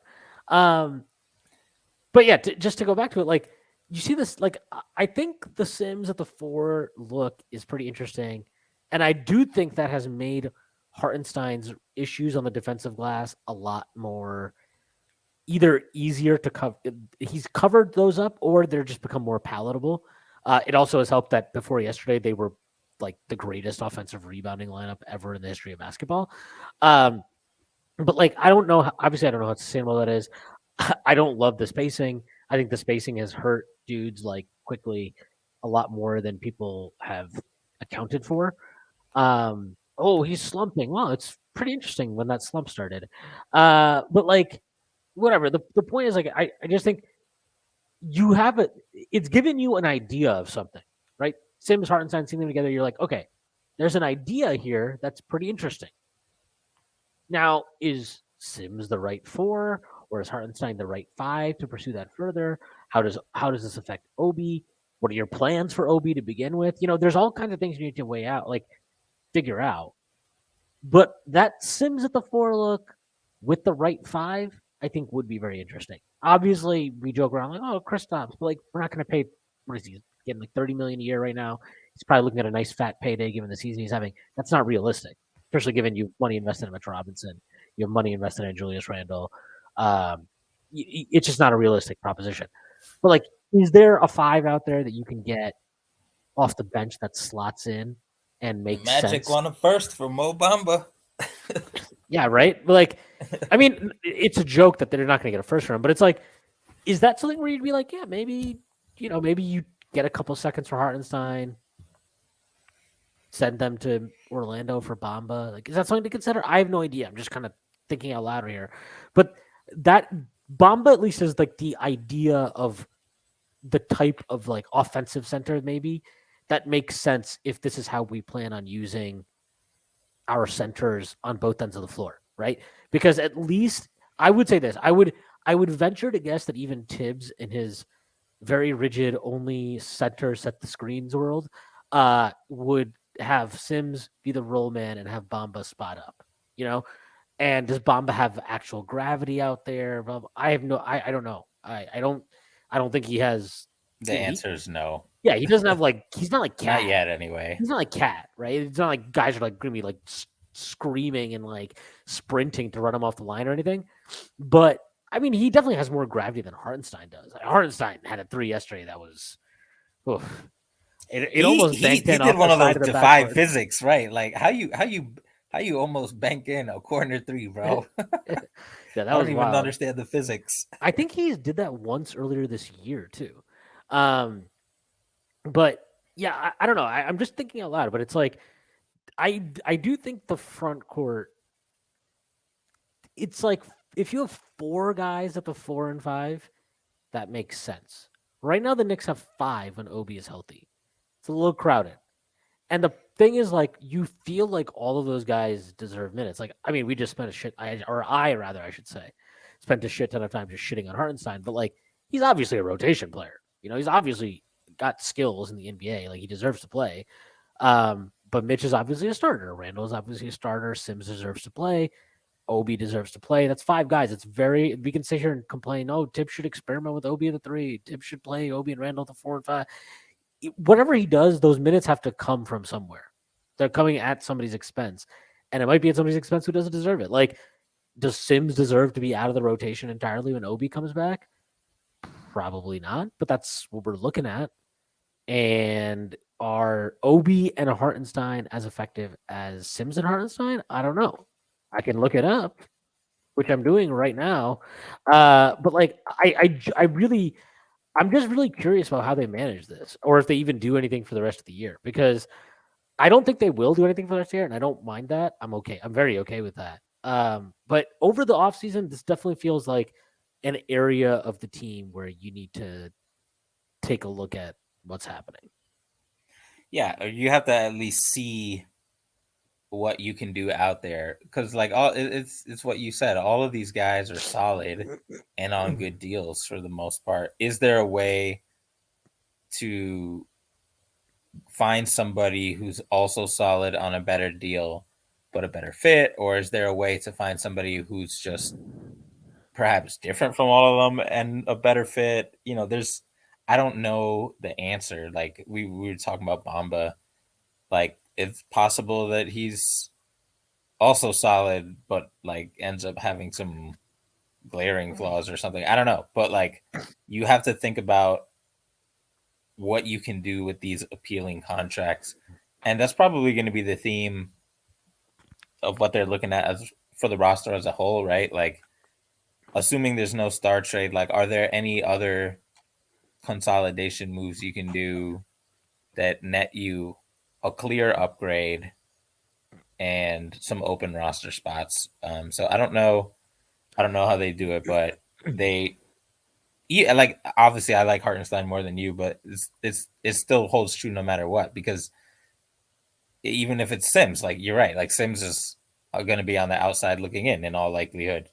But yeah, just to go back to it, like you see this. Like I think the Sims at the 4 look is pretty interesting, and I do think that has made Hartenstein's issues on the defensive glass a lot more either easier to cover. He's covered those up, or they're just become more palatable. It also has helped that before yesterday they were like the greatest offensive rebounding lineup ever in the history of basketball. But like I don't know. Obviously, I don't know how sustainable that is. I don't love the spacing. I think the spacing has hurt dudes like quickly a lot more than people have accounted for. Oh, he's slumping. Wow, it's pretty interesting when that slump started. But like, whatever. The point is, like, I just think you have it's given you an idea of something, right? Sims, Hartenstein, seeing them together, you're like, okay, there's an idea here that's pretty interesting. Now, is Sims the right 4, or is Hartenstein the right 5 to pursue that further? How does this affect Obi? What are your plans for Obi to begin with? There's all kinds of things you need to weigh out, like figure out. But that Sims at the 4 look with the right 5, I think would be very interesting. Obviously, we joke around like, oh, Kristaps, but like we're not going to pay. What is he getting, like $30 million a year right now? He's probably looking at a nice fat payday given the season he's having. That's not realistic, especially given you have money invested in Mitch Robinson, you have money invested in Julius Randle. It's just not a realistic proposition. But like, is there a 5 out there that you can get off the bench that slots in and makes Magic sense? won a first for Mo Bamba. Yeah, right. But like, I mean, it's a joke that they're not going to get a first round, but it's like, is that something where you'd be like, yeah, maybe you get a couple seconds for Hartenstein, send them to Orlando for Bamba? Like, is that something to consider? I have no idea. I'm just kind of thinking out loud here, but that Bamba at least is like the idea of the type of like offensive center maybe that makes sense if this is how we plan on using our centers on both ends of the floor, right? Because at least I would say this. I would venture to guess that even Tibbs in his very rigid only center set the screens world would have Sims be the roll man and have Bamba spot up. You know, and does Bamba have actual gravity out there? I have no. I don't know. I don't think he has. The answer is no. Yeah, he doesn't have like. He's not like Not Cat. yet, anyway. He's not like Cat, right? It's not like guys are like gonna be like screaming and like sprinting to run him off the line or anything. But I mean, he definitely has more gravity than Hartenstein does. Hartenstein had a 3 yesterday that was. Oof. It almost banked he in did off one the of those side of the defy backboard. physics, right? Like how you almost bank in a corner 3, bro. Yeah, that I don't was even wild. understand the physics. I think he did that once earlier this year too. Um, but yeah, I don't know. I'm just thinking out loud, but it's like I do think the front court. It's like if you have 4 guys at the 4 and 5, that makes sense. Right now, the Knicks have 5 when Obi is healthy. It's a little crowded. And the thing is, like, you feel like all of those guys deserve minutes. Like, I mean, we just spent I should say, spent a shit ton of time just shitting on Hartenstein, but like, he's obviously a rotation player. You know, he's obviously got skills in the NBA. Like, he deserves to play. But Mitch is obviously a starter. Randall is obviously a starter. Sims deserves to play. Obi deserves to play. That's 5 guys. It's very. We can sit here and complain. Oh, Tibbs should experiment with Obi at the 3. Tibbs should play Obi and Randall at the 4 and 5. Whatever he does, those minutes have to come from somewhere. They're coming at somebody's expense, and it might be at somebody's expense who doesn't deserve it. Like, does Sims deserve to be out of the rotation entirely when Obi comes back? Probably not, but that's what we're looking at. And are Obi and Hartenstein as effective as Sims and Hartenstein? I don't know. I can look it up, which I'm doing right now. But like, I really, I'm just really curious about how they manage this, or if they even do anything for the rest of the year. Because I don't think they will do anything for the rest of the year, and I don't mind that. I'm okay. I'm very okay with that. But over the offseason, this definitely feels like an area of the team where you need to take a look at what's happening. Yeah, you have to at least see what you can do out there, because like it's what you said. All of these guys are solid and on good deals for the most part. Is there a way to find somebody who's also solid on a better deal but a better fit, or is there a way to find somebody who's just perhaps different from all of them and a better fit? You know, there's I don't know the answer. Like we were talking about Bamba. Like it's possible that he's also solid, but like ends up having some glaring flaws or something. I don't know, but like you have to think about what you can do with these appealing contracts, and that's probably going to be the theme of what they're looking at as for the roster as a whole, right? Like, assuming there's no star trade, like, are there any other consolidation moves you can do that net you a clear upgrade and some open roster spots? So I don't know how they do it, but they, yeah, like obviously I like Hartenstein more than you, but it still holds true no matter what, because even if it's Sims, like you're right, like Sims is going to be on the outside looking in all likelihood,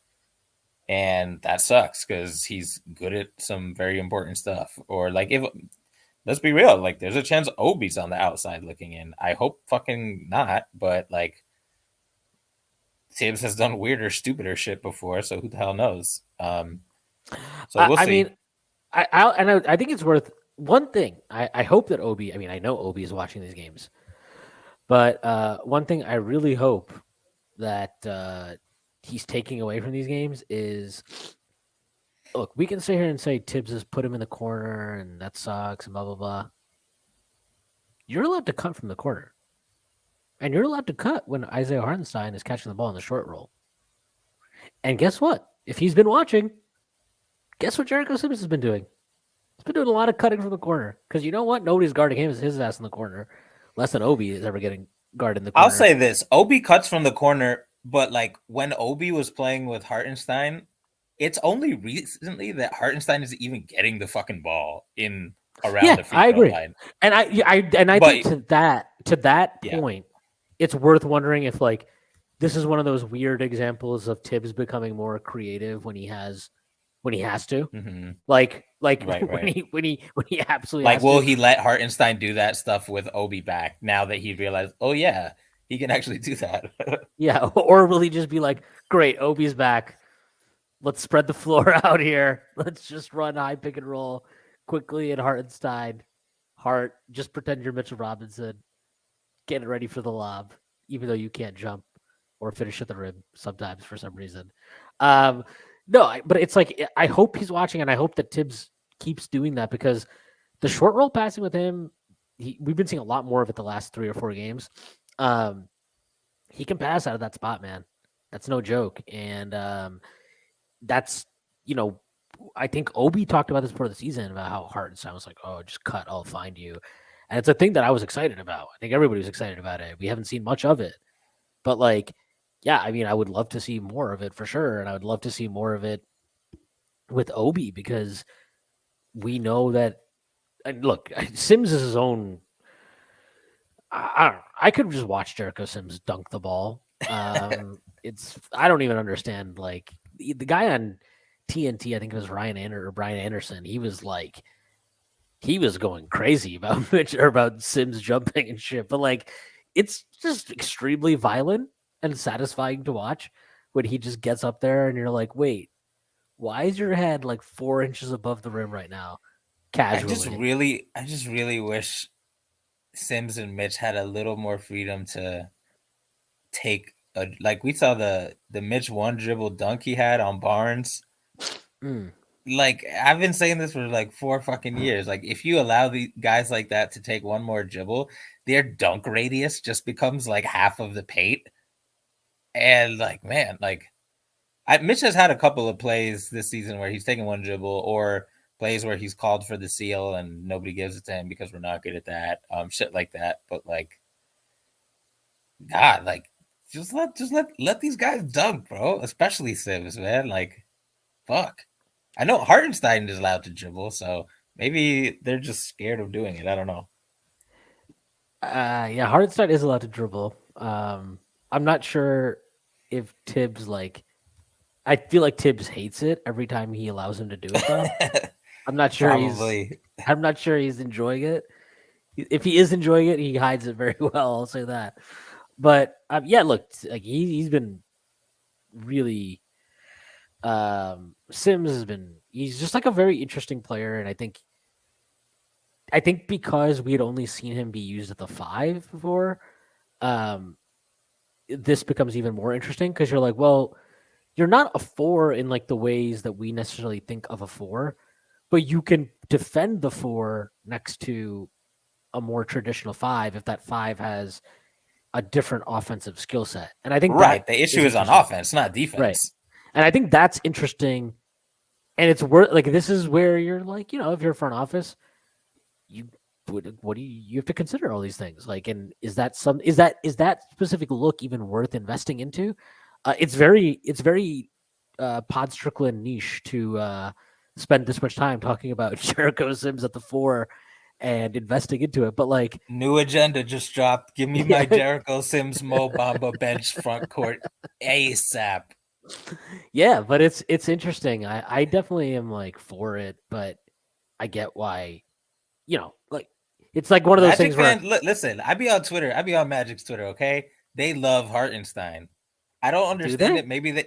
and that sucks because he's good at some very important stuff. Or like if let's be real, like there's a chance Obi's on the outside looking in. I hope fucking not, but like Tibbs has done weirder, stupider shit before, so who the hell knows? So we'll I see. mean, I think it's worth one thing. I hope that Obi. I mean, I know Obi is watching these games, but one thing I really hope that he's taking away from these games is, look, we can sit here and say Tibbs has put him in the corner and that sucks and blah blah blah. You're allowed to cut from the corner, and you're allowed to cut when Isaiah Hartenstein is catching the ball in the short roll. And guess what? If he's been watching, guess what Jericho Simmons has been doing? He's been doing a lot of cutting from the corner, because you know what? Nobody's guarding his ass in the corner, less than Obi is ever getting guarded in the corner. I'll say this: Obi cuts from the corner, but like when Obi was playing with Hartenstein, it's only recently that Hartenstein is even getting the fucking ball in around Yeah, the free I throw agree. line. And I think But to that yeah, point, it's worth wondering if like this is one of those weird examples of Tibbs becoming more creative when he has to. hmm Like when right. he absolutely Like, has will to. he let Hartenstein do that stuff with Obi back now that he realized, oh yeah, he can actually do that? Yeah, or will he just be like, "Great, Obi's back. Let's spread the floor out here. Let's just run high pick and roll quickly and Hartenstein. Hart, just pretend you're Mitchell Robinson. Get ready for the lob, even though you can't jump or finish at the rim sometimes for some reason." Um, no, but it's like I hope he's watching, and I hope that Tibbs keeps doing that because the short roll passing with him, we've been seeing a lot more of it the last 3 or 4 games. Um, he can pass out of that spot, man. That's no joke, and that's you know, I think Obi talked about this before the season about how Hartenstein was like, "Oh, just cut, I'll find you," and it's a thing that I was excited about. I think everybody was excited about it. We haven't seen much of it, but like, yeah, I mean, I would love to see more of it for sure, and I would love to see more of it with Obi because we know that. And look, Sims is his own. I don't know. I could just watch Jericho Sims dunk the ball. It's I don't even understand like the guy on TNT. I think it was Brian Anderson. He was like he was going crazy about Mitch or about Sims jumping and shit. But like it's just extremely violent and satisfying to watch when he just gets up there and you're like, wait, why is your head like 4 inches above the rim right now? Casually. I just really wish Sims and Mitch had a little more freedom to take a, like we saw the Mitch one dribble dunk he had on Barnes. Mm. Like I've been saying this for like 4 fucking years. Like if you allow the guys like that to take one more dribble, their dunk radius just becomes like half of the paint. And like man, like Mitch has had a couple of plays this season where he's taken one dribble or plays where he's called for the seal and nobody gives it to him because we're not good at that. Shit like that. But like God, like just let these guys dunk, bro. Especially Sims, man. Like, fuck. I know Hartenstein is allowed to dribble, so maybe they're just scared of doing it. I don't know. Yeah, Hardenstein is allowed to dribble. I'm not sure if Tibbs like. I feel like Tibbs hates it every time he allows him to do it, though. I'm not sure he's. Probably. I'm not sure he's enjoying it. If he is enjoying it, he hides it very well. I'll say that. But yeah, look, like he's been really. Sims has been. He's just like a very interesting player, and I think because we had only seen him be used at the 5 before, um, this becomes even more interesting because you're like, well, you're not a 4 in like the ways that we necessarily think of a 4, but you can defend the 4 next to a more traditional 5 if that 5 has a different offensive skill set. And I think Right. that The issue is is on interesting. offense, not Right. defense. And I think that's interesting. And it's worth like this is where you're like, if you're front office, you what do you have to consider all these things like and is that specific look even worth investing into it's very pod Strickland niche to spend this much time talking about Jericho Sims at the 4 and investing into it but like New agenda just dropped. Give me my yeah Jericho Sims Mo Bamba bench front court ASAP. yeah but it's interesting I definitely am like for it but I get why like it's like one of those Magic things where fan, listen, I be on Twitter. I be on Magic's Twitter, okay? They love Hartenstein. I don't do understand they it. Maybe they,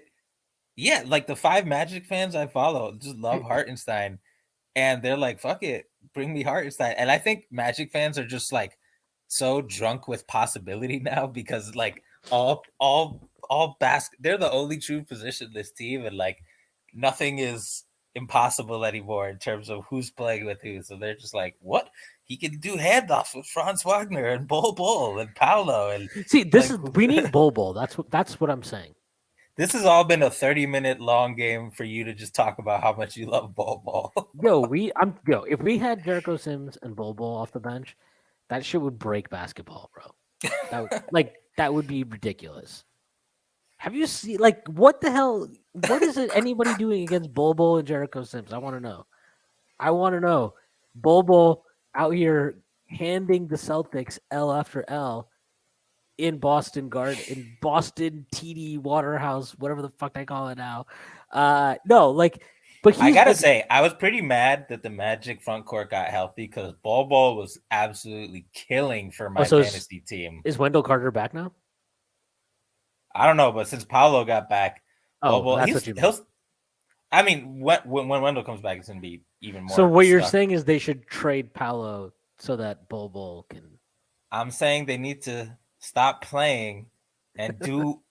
yeah, like the 5 Magic fans I follow just love Hartenstein. And they're like, fuck it, bring me Hartenstein. And I think Magic fans are just like so drunk with possibility now because like all they're the only true position in this team, and like nothing is impossible anymore in terms of who's playing with who. So they're just like, what? He can do handoffs with Franz Wagner and Bol and Paolo and See, this like is we need Bol. That's what I'm saying. this has all been a 30-minute long game for you to just talk about how much you love Bol. If we had Jericho Sims and Bol off the bench, that shit would break basketball, bro. That would be ridiculous. Have you seen like what the hell? What is it? Anybody doing against Bol and Jericho Sims? I want to know. I want to know. Bol out here handing the Celtics L after L in Boston TD Waterhouse, whatever the fuck they call it now. No, like, but I he's gotta like, say, I was pretty mad that the Magic front court got healthy because Bol was absolutely killing for oh, my so fantasy team. is Wendell Carter back now? I don't know, but since Paolo got back, Oh, Bol that's what you mean. I mean, when Wendell comes back, it's gonna be even So more what you're stuff. saying is they should trade Paolo so that Bol can. I'm saying they need to stop playing and do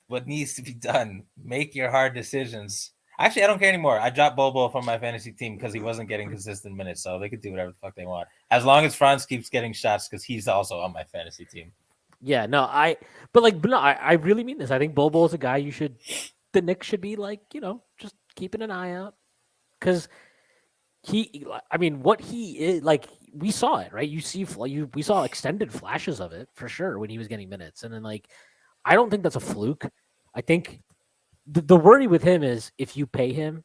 what needs to be done. Make your hard decisions. Actually, I don't care anymore. I dropped Bobo from my fantasy team because he wasn't getting consistent minutes, so they could do whatever the fuck they want. As long as Franz keeps getting shots because he's also on my fantasy team. Yeah, no, but no, I really mean this. I think Bol is a guy the Knicks should be like, just keeping an eye out because I mean, what he is like, we saw it, right? We saw extended flashes of it for sure when he was getting minutes, and then like, I don't think that's a fluke. I think the worry with him is if you pay him,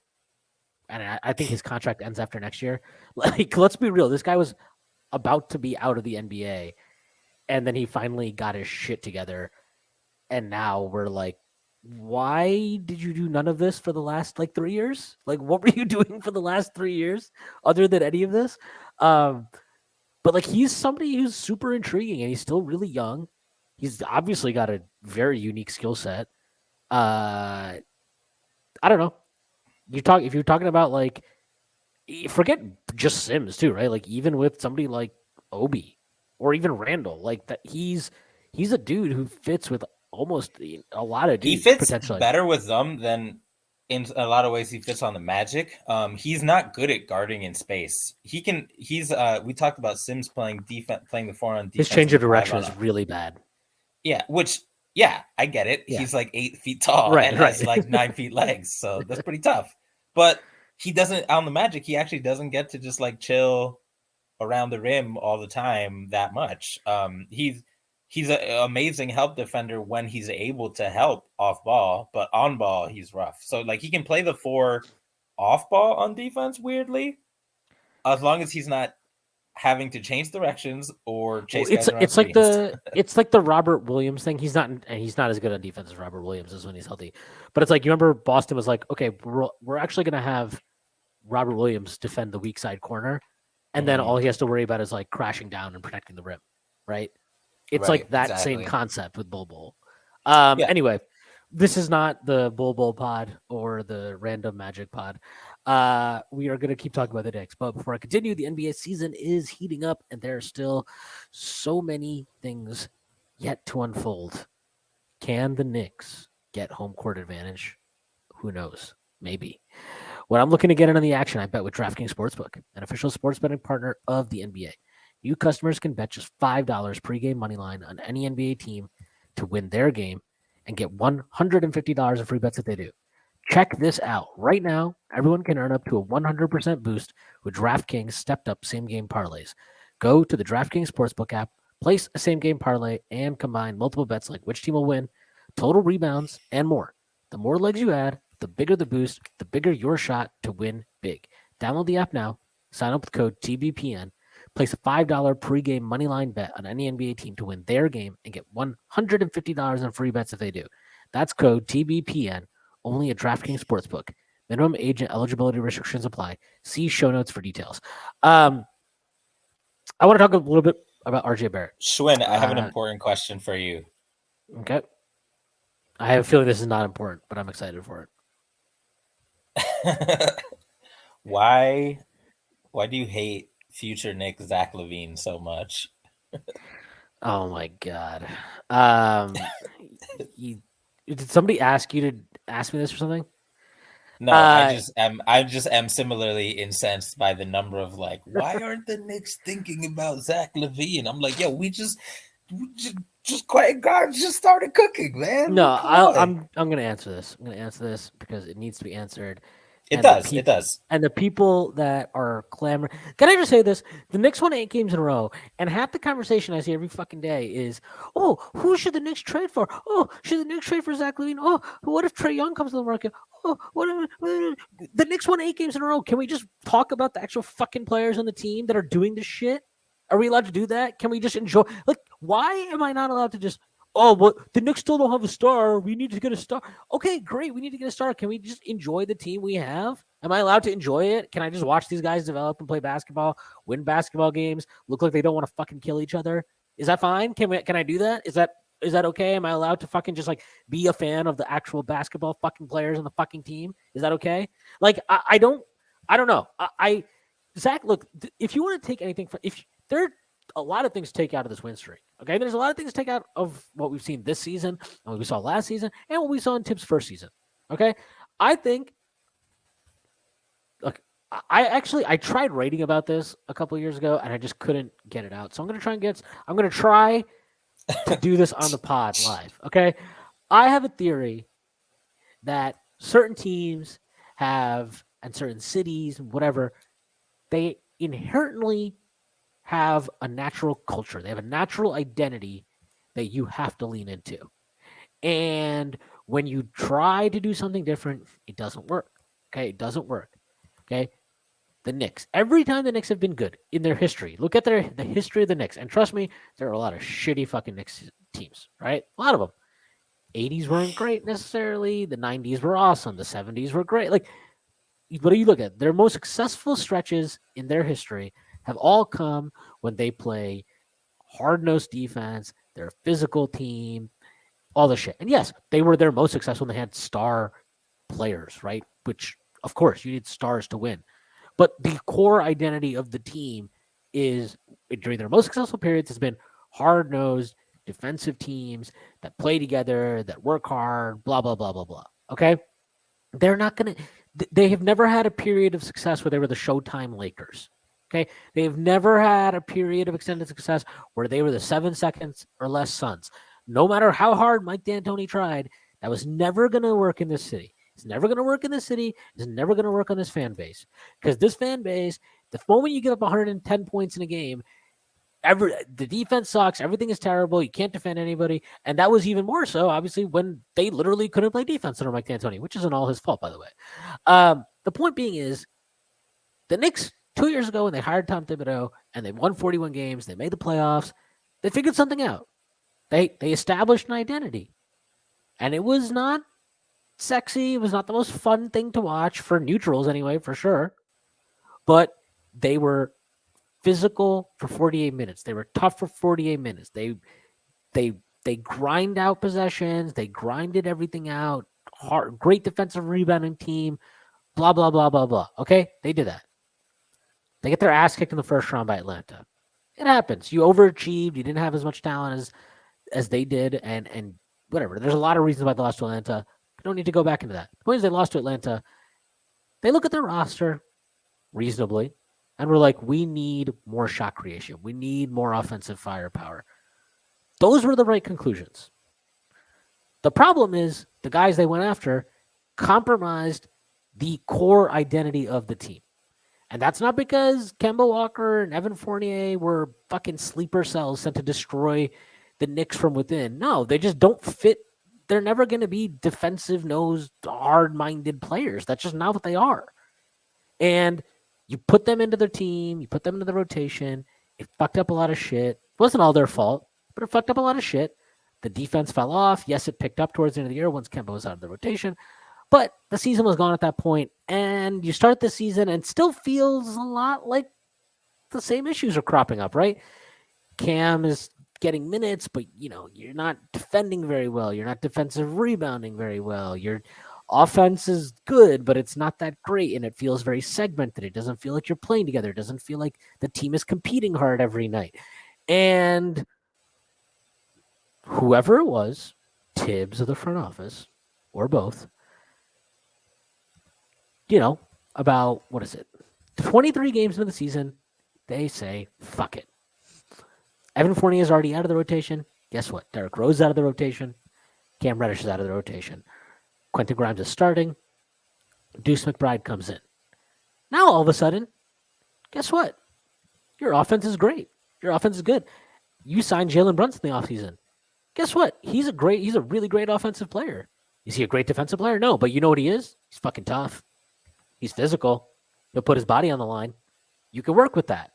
and I think his contract ends after next year. Like, let's be real, this guy was about to be out of the NBA, and then he finally got his shit together, and now we're like, why did you do none of this for the last like 3 years? Like, what were you doing for the last 3 years other than any of this? Um, but like, he's somebody who's super intriguing, and he's still really young. He's obviously got a very unique skill set. I don't know. If you're talking about like, forget just Sims too, right? Like, even with somebody like Obi or even Randall, like that, he's a dude who fits with almost a lot of He dudes fits potentially. better with them than in a lot of ways he fits on the Magic. He's not good at guarding in space. He can. He's. We talked about Sims playing defense, playing the 4 on His defense change and of the 5 direction on. is really bad. Yeah, which yeah, I get it. Yeah, He's like 8 feet tall right, and has right. like 9 feet legs, so that's pretty tough. But he doesn't on the Magic. He actually doesn't get to just like chill around the rim all the time that much. He's an amazing help defender when he's able to help off ball, but on ball he's rough. So like he can play the 4 off ball on defense weirdly, as long as he's not having to change directions or Well, chase guys around it's like screens. the Robert Williams thing. He's not as good on defense as Robert Williams is when he's healthy. But it's like, you remember Boston was like, okay, we're actually gonna have Robert Williams defend the weak side corner, and then Mm-hmm. all he has to worry about is like crashing down and protecting the rim, right? It's Right, like that same exactly. concept with Bol. Yeah, Anyway, this is not the Bol pod or the random Magic pod. We are going to keep talking about the Knicks, but before I continue, the NBA season is heating up, and there are still so many things yet to unfold. Can the Knicks get home court advantage? Who knows? Maybe. When I'm looking to get in on the action, I bet with DraftKings Sportsbook, an official sports betting partner of the NBA. New customers can bet just $5 pregame money line on any NBA team to win their game and get $150 in free bets if they do. Check this out. Right now, everyone can earn up to a 100% boost with DraftKings stepped up same game parlays. Go to the DraftKings Sportsbook app, place a same game parlay, and combine multiple bets like which team will win, total rebounds, and more. The more legs you add, the bigger the boost, the bigger your shot to win big. Download the app now, sign up with code TBPN, place a $5 pregame moneyline bet on any NBA team to win their game and get $150 in free bets if they do. That's code TBPN only at DraftKings Sportsbook. Minimum age and eligibility restrictions apply. See show notes for details. I want to talk a little bit about RJ Barrett. Shwin, I have an important question for you. Okay. I have a feeling this is not important, but I'm excited for it. Why do you hate future Nick Zach Lavine so much? Oh my god. Did somebody ask you to ask me this or something? No, I just am similarly incensed by the number of like, why aren't the Knicks thinking about Zach Lavine? I'm like, yo, we just quiet guards just started cooking, man. No, I'm gonna answer this. I'm gonna answer this because it needs to be answered. It does. It does. And the people that are clamoring. Can I just say this? The Knicks won 8 games in a row, and half the conversation I see every fucking day is, "Oh, who should the Knicks trade for? Oh, should the Knicks trade for Zach Lavine? Oh, what if Trae Young comes to the market? The Knicks won 8 games in a row. Can we just talk about the actual fucking players on the team that are doing this shit? Are we allowed to do that? Can we just enjoy? Like, why am I not allowed to just? Oh, well, the Knicks still don't have a star. We need to get a star. Okay, great. We need to get a star. Can we just enjoy the team we have? Am I allowed to enjoy it? Can I just watch these guys develop and play basketball, win basketball games, look like they don't want to fucking kill each other? Is that fine? Can I do that? Is that okay? Am I allowed to fucking just like be a fan of the actual basketball fucking players on the fucking team? Is that okay? Like I don't know. Zach, look, if you want to take anything from if there are a lot of things to take out of this win streak. Okay, there's a lot of things to take out of what we've seen this season and what we saw last season and what we saw in Tibbs' first season. Okay, I think. Look, I tried writing about this a couple of years ago and I just couldn't get it out. So I'm gonna try to do this on the pod live. Okay, I have a theory that certain teams have and certain cities, whatever, they inherently have a natural culture. They have a natural identity that you have to lean into. And when you try to do something different, it doesn't work. Okay, it doesn't work. Okay, the Knicks. Every time the Knicks have been good in their history, look at the history of the Knicks, and trust me, there are a lot of shitty fucking Knicks teams, right? A lot of them. 80s weren't great necessarily. The 90s were awesome. The 70s were great. Like, what do you look at? Their most successful stretches in their history have all come when they play hard-nosed defense. They're a physical team, all the shit. And yes, they were their most successful when they had star players, right? Which, of course, you need stars to win. But the core identity of the team is, during their most successful periods, has been hard-nosed defensive teams that play together, that work hard, blah, blah, blah, blah, blah. Okay? They're not going to... They have never had a period of success where they were the Showtime Lakers. Okay? They have never had a period of extended success where they were the 7 seconds or less Suns. No matter how hard Mike D'Antoni tried, that was never going to work in this city. It's never going to work in this city. It's never going to work on this fan base. Because this fan base, the moment you give up 110 points in a game, the defense sucks. Everything is terrible. You can't defend anybody. And that was even more so, obviously, when they literally couldn't play defense under Mike D'Antoni, which isn't all his fault, by the way. The point being is, the Knicks, 2 years ago, when they hired Tom Thibodeau and they won 41 games, they made the playoffs, they figured something out. They established an identity. And it was not sexy. It was not the most fun thing to watch for neutrals anyway, for sure. But they were physical for 48 minutes. They were tough for 48 minutes. They grind out possessions. They grinded everything out. Great defensive rebounding team. Blah, blah, blah, blah, blah. Okay? They did that. They get their ass kicked in the first round by Atlanta. It happens. You overachieved. You didn't have as much talent as they did, and whatever. There's a lot of reasons why they lost to Atlanta. I don't need to go back into that. The point is, they lost to Atlanta. They look at their roster reasonably, and we're like, we need more shot creation. We need more offensive firepower. Those were the right conclusions. The problem is the guys they went after compromised the core identity of the team. And that's not because Kemba Walker and Evan Fournier were fucking sleeper cells sent to destroy the Knicks from within. No, they just don't fit. They're never going to be defensive-nosed, hard-minded players. That's just not what they are. And you put them into their team, you put them into the rotation, it fucked up a lot of shit. It wasn't all their fault, but it fucked up a lot of shit. The defense fell off. Yes, it picked up towards the end of the year once Kemba was out of the rotation. But the season was gone at that point, and you start the season and it still feels a lot like the same issues are cropping up, right? Cam is getting minutes, but you're not defending very well. You're not defensive rebounding very well. Your offense is good, but it's not that great, and it feels very segmented. It doesn't feel like you're playing together. It doesn't feel like the team is competing hard every night. And whoever it was, Tibbs of the front office, or both, about, 23 games into the season, they say, fuck it. Evan Fournier is already out of the rotation. Guess what? Derrick Rose is out of the rotation. Cam Reddish is out of the rotation. Quentin Grimes is starting. Deuce McBride comes in. Now, all of a sudden, guess what? Your offense is great. Your offense is good. You signed Jalen Brunson in the offseason. Guess what? He's a really great offensive player. Is he a great defensive player? No, but you know what he is? He's fucking tough. He's physical. He'll put his body on the line. You can work with that.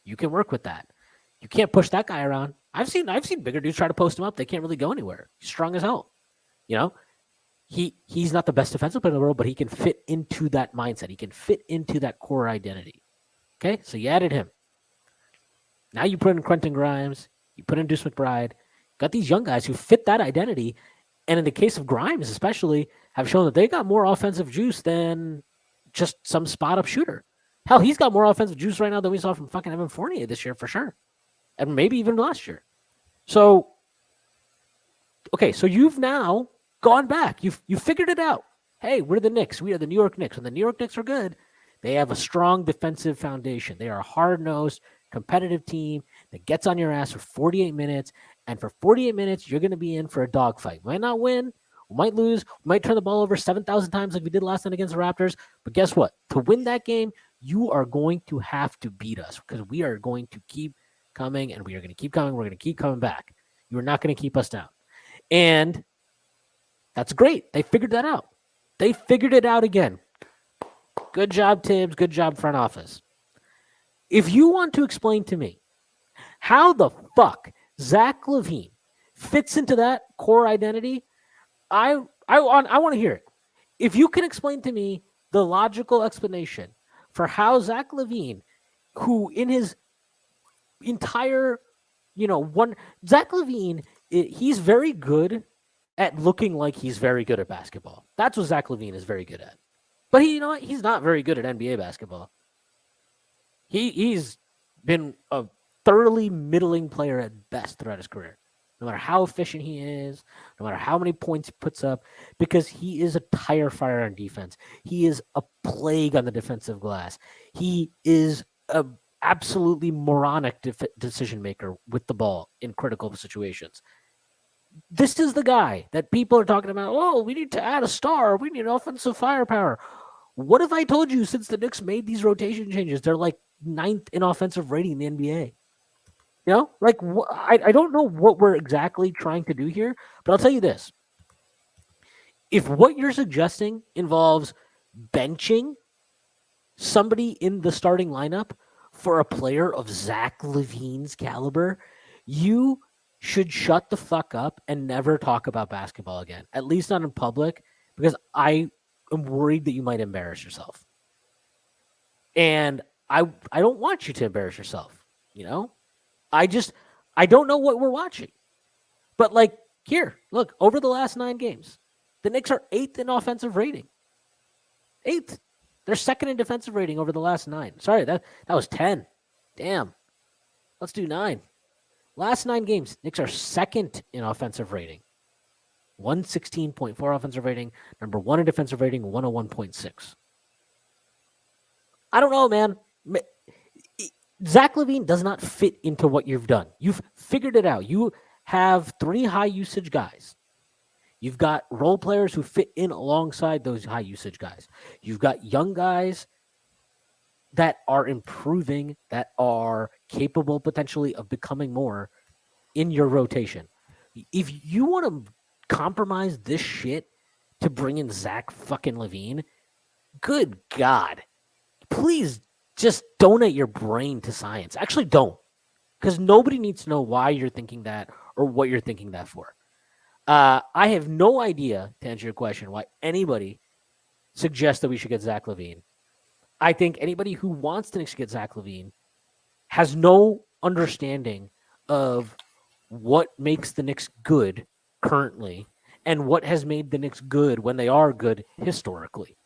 You can work with that. You can't push that guy around. I've seen bigger dudes try to post him up. They can't really go anywhere. He's strong as hell. You know, he's not the best defensive player in the world, but he can fit into that mindset. He can fit into that core identity. Okay, so you added him. Now you put in Quentin Grimes. You put in Deuce McBride. Got these young guys who fit that identity, and in the case of Grimes, especially, have shown that they got more offensive juice than just some spot up shooter. Hell, he's got more offensive juice right now than we saw from fucking Evan Fournier this year for sure, and maybe even last year. So, okay, so you've now gone back. You figured it out. Hey, we're the Knicks. We are the New York Knicks. When the New York Knicks are good, they have a strong defensive foundation. They are a hard-nosed, competitive team that gets on your ass for 48 minutes. And for 48 minutes, you're going to be in for a dogfight. Might not win. We might lose. We might turn the ball over 7,000 times like we did last night against the Raptors. But guess what? To win that game, you are going to have to beat us because we are going to keep coming and we are going to keep coming. We're going to keep coming back. You are not going to keep us down. And that's great. They figured that out. They figured it out again. Good job, Tibbs. Good job, front office. If you want to explain to me how the fuck Zach Lavine fits into that core identity, I want to hear it. If you can explain to me the logical explanation for how Zach Lavine, who in his entire, Zach Lavine, he's very good at looking like he's very good at basketball. That's what Zach Lavine is very good at. But he's not very good at NBA basketball. He's been a thoroughly middling player at best throughout his career. No matter how efficient he is, no matter how many points he puts up, because he is a tire fire on defense. He is a plague on the defensive glass. He is a absolutely moronic decision maker with the ball in critical situations. This is the guy that people are talking about. Oh, we need to add a star. We need offensive firepower. What if I told you since the Knicks made these rotation changes, they're like 9th in offensive rating in the NBA? I don't know what we're exactly trying to do here, but I'll tell you this. If what you're suggesting involves benching somebody in the starting lineup for a player of Zach Lavine's caliber, you should shut the fuck up and never talk about basketball again, at least not in public, because I am worried that you might embarrass yourself. And I don't want you to embarrass yourself, I don't know what we're watching. But here, look, over the last 9 games, the Knicks are 8th in offensive rating. 8th. They're 2nd in defensive rating over the last 9. Sorry, that was 10. Damn. Let's do 9. Last 9 games, Knicks are 2nd in offensive rating. 116.4 offensive rating. Number 1 in defensive rating, 101.6. I don't know, man. Zach Lavine does not fit into what you've done. You've figured it out. You have 3 high usage guys. You've got role players who fit in alongside those high usage guys. You've got young guys that are improving, that are capable potentially of becoming more in your rotation. If you want to compromise this shit to bring in Zach fucking Lavine, good God, please just donate your brain to science. Actually, don't. Because nobody needs to know why you're thinking that or what you're thinking that for. I have no idea, to answer your question, why anybody suggests that we should get Zach Lavine. I think anybody who wants to get Zach Lavine has no understanding of what makes the Knicks good currently and what has made the Knicks good when they are good historically.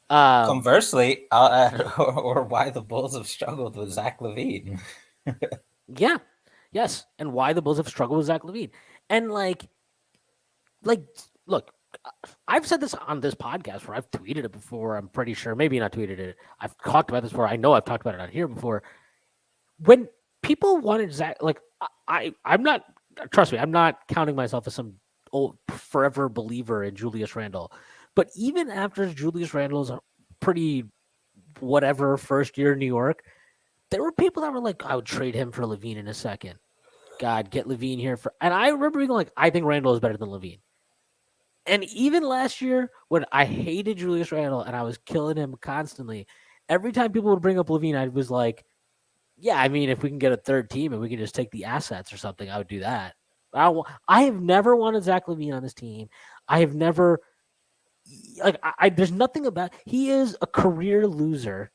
Conversely, I'll add, or why the Bulls have struggled with Zach Lavine. Yeah. Yes. And why the Bulls have struggled with Zach Lavine. And look, I've said this on this podcast where I've tweeted it before. I'm pretty sure. Maybe not tweeted it. I've talked about this before. I know I've talked about it on here before. When people wanted Zach, I'm not, trust me, I'm not counting myself as some old forever believer in Julius Randle. But even after Julius Randle's pretty whatever first year in New York, there were people that were like, I would trade him for Lavine in a second. God, get Lavine here for. And I remember being like, I think Randle is better than Lavine. And even last year, when I hated Julius Randle and I was killing him constantly, every time people would bring up Levine, I was like, yeah, I mean, if we can get a third team and we can just take the assets or something, I would do that. I have never wanted Zach Lavine on this team. I have never there's nothing about he is a career loser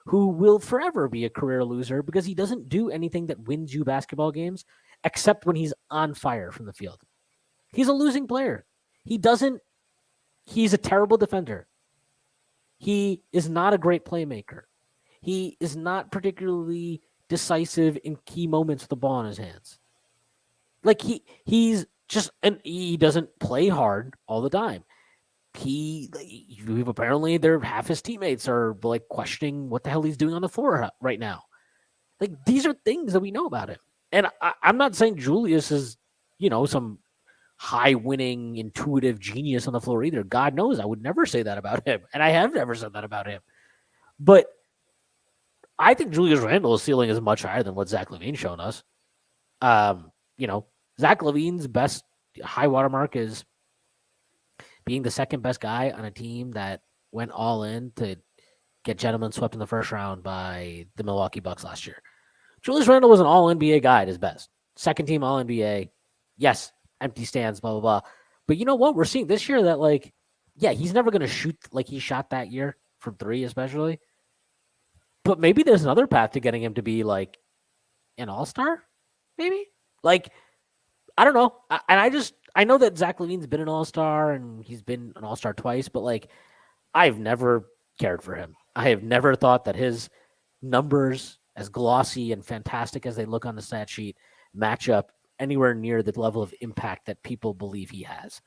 who will forever be a career loser because he doesn't do anything that wins you basketball games except when he's on fire from the field. He's a losing player. He doesn't he's a terrible defender. He is not a great playmaker. He is not particularly decisive in key moments with the ball in his hands. Like he's just and he doesn't play hard all the time. Apparently they're half his teammates are like questioning what the hell he's doing on the floor right now. Like these are things that we know about him. And I'm not saying Julius is, some high winning, intuitive genius on the floor either. God knows I would never say that about him. And I have never said that about him. But I think Julius Randle's ceiling is much higher than what Zach Lavine's shown us. Zach Lavine's best high watermark is being the second best guy on a team that went all in to get gentlemen swept in the first round by the Milwaukee Bucks last year. Julius Randle was an all NBA guy at his best. Second team all NBA. Yes, empty stands, blah, blah, blah. But you know what? We're seeing this year that, he's never going to shoot like he shot that year from three, especially. But maybe there's another path to getting him to be like an all-star, maybe? I don't know. I know that Zach Lavine's been an all-star and he's been an all-star twice, but I've never cared for him. I have never thought that his numbers, as glossy and fantastic as they look on the stat sheet, match up anywhere near the level of impact that people believe he has.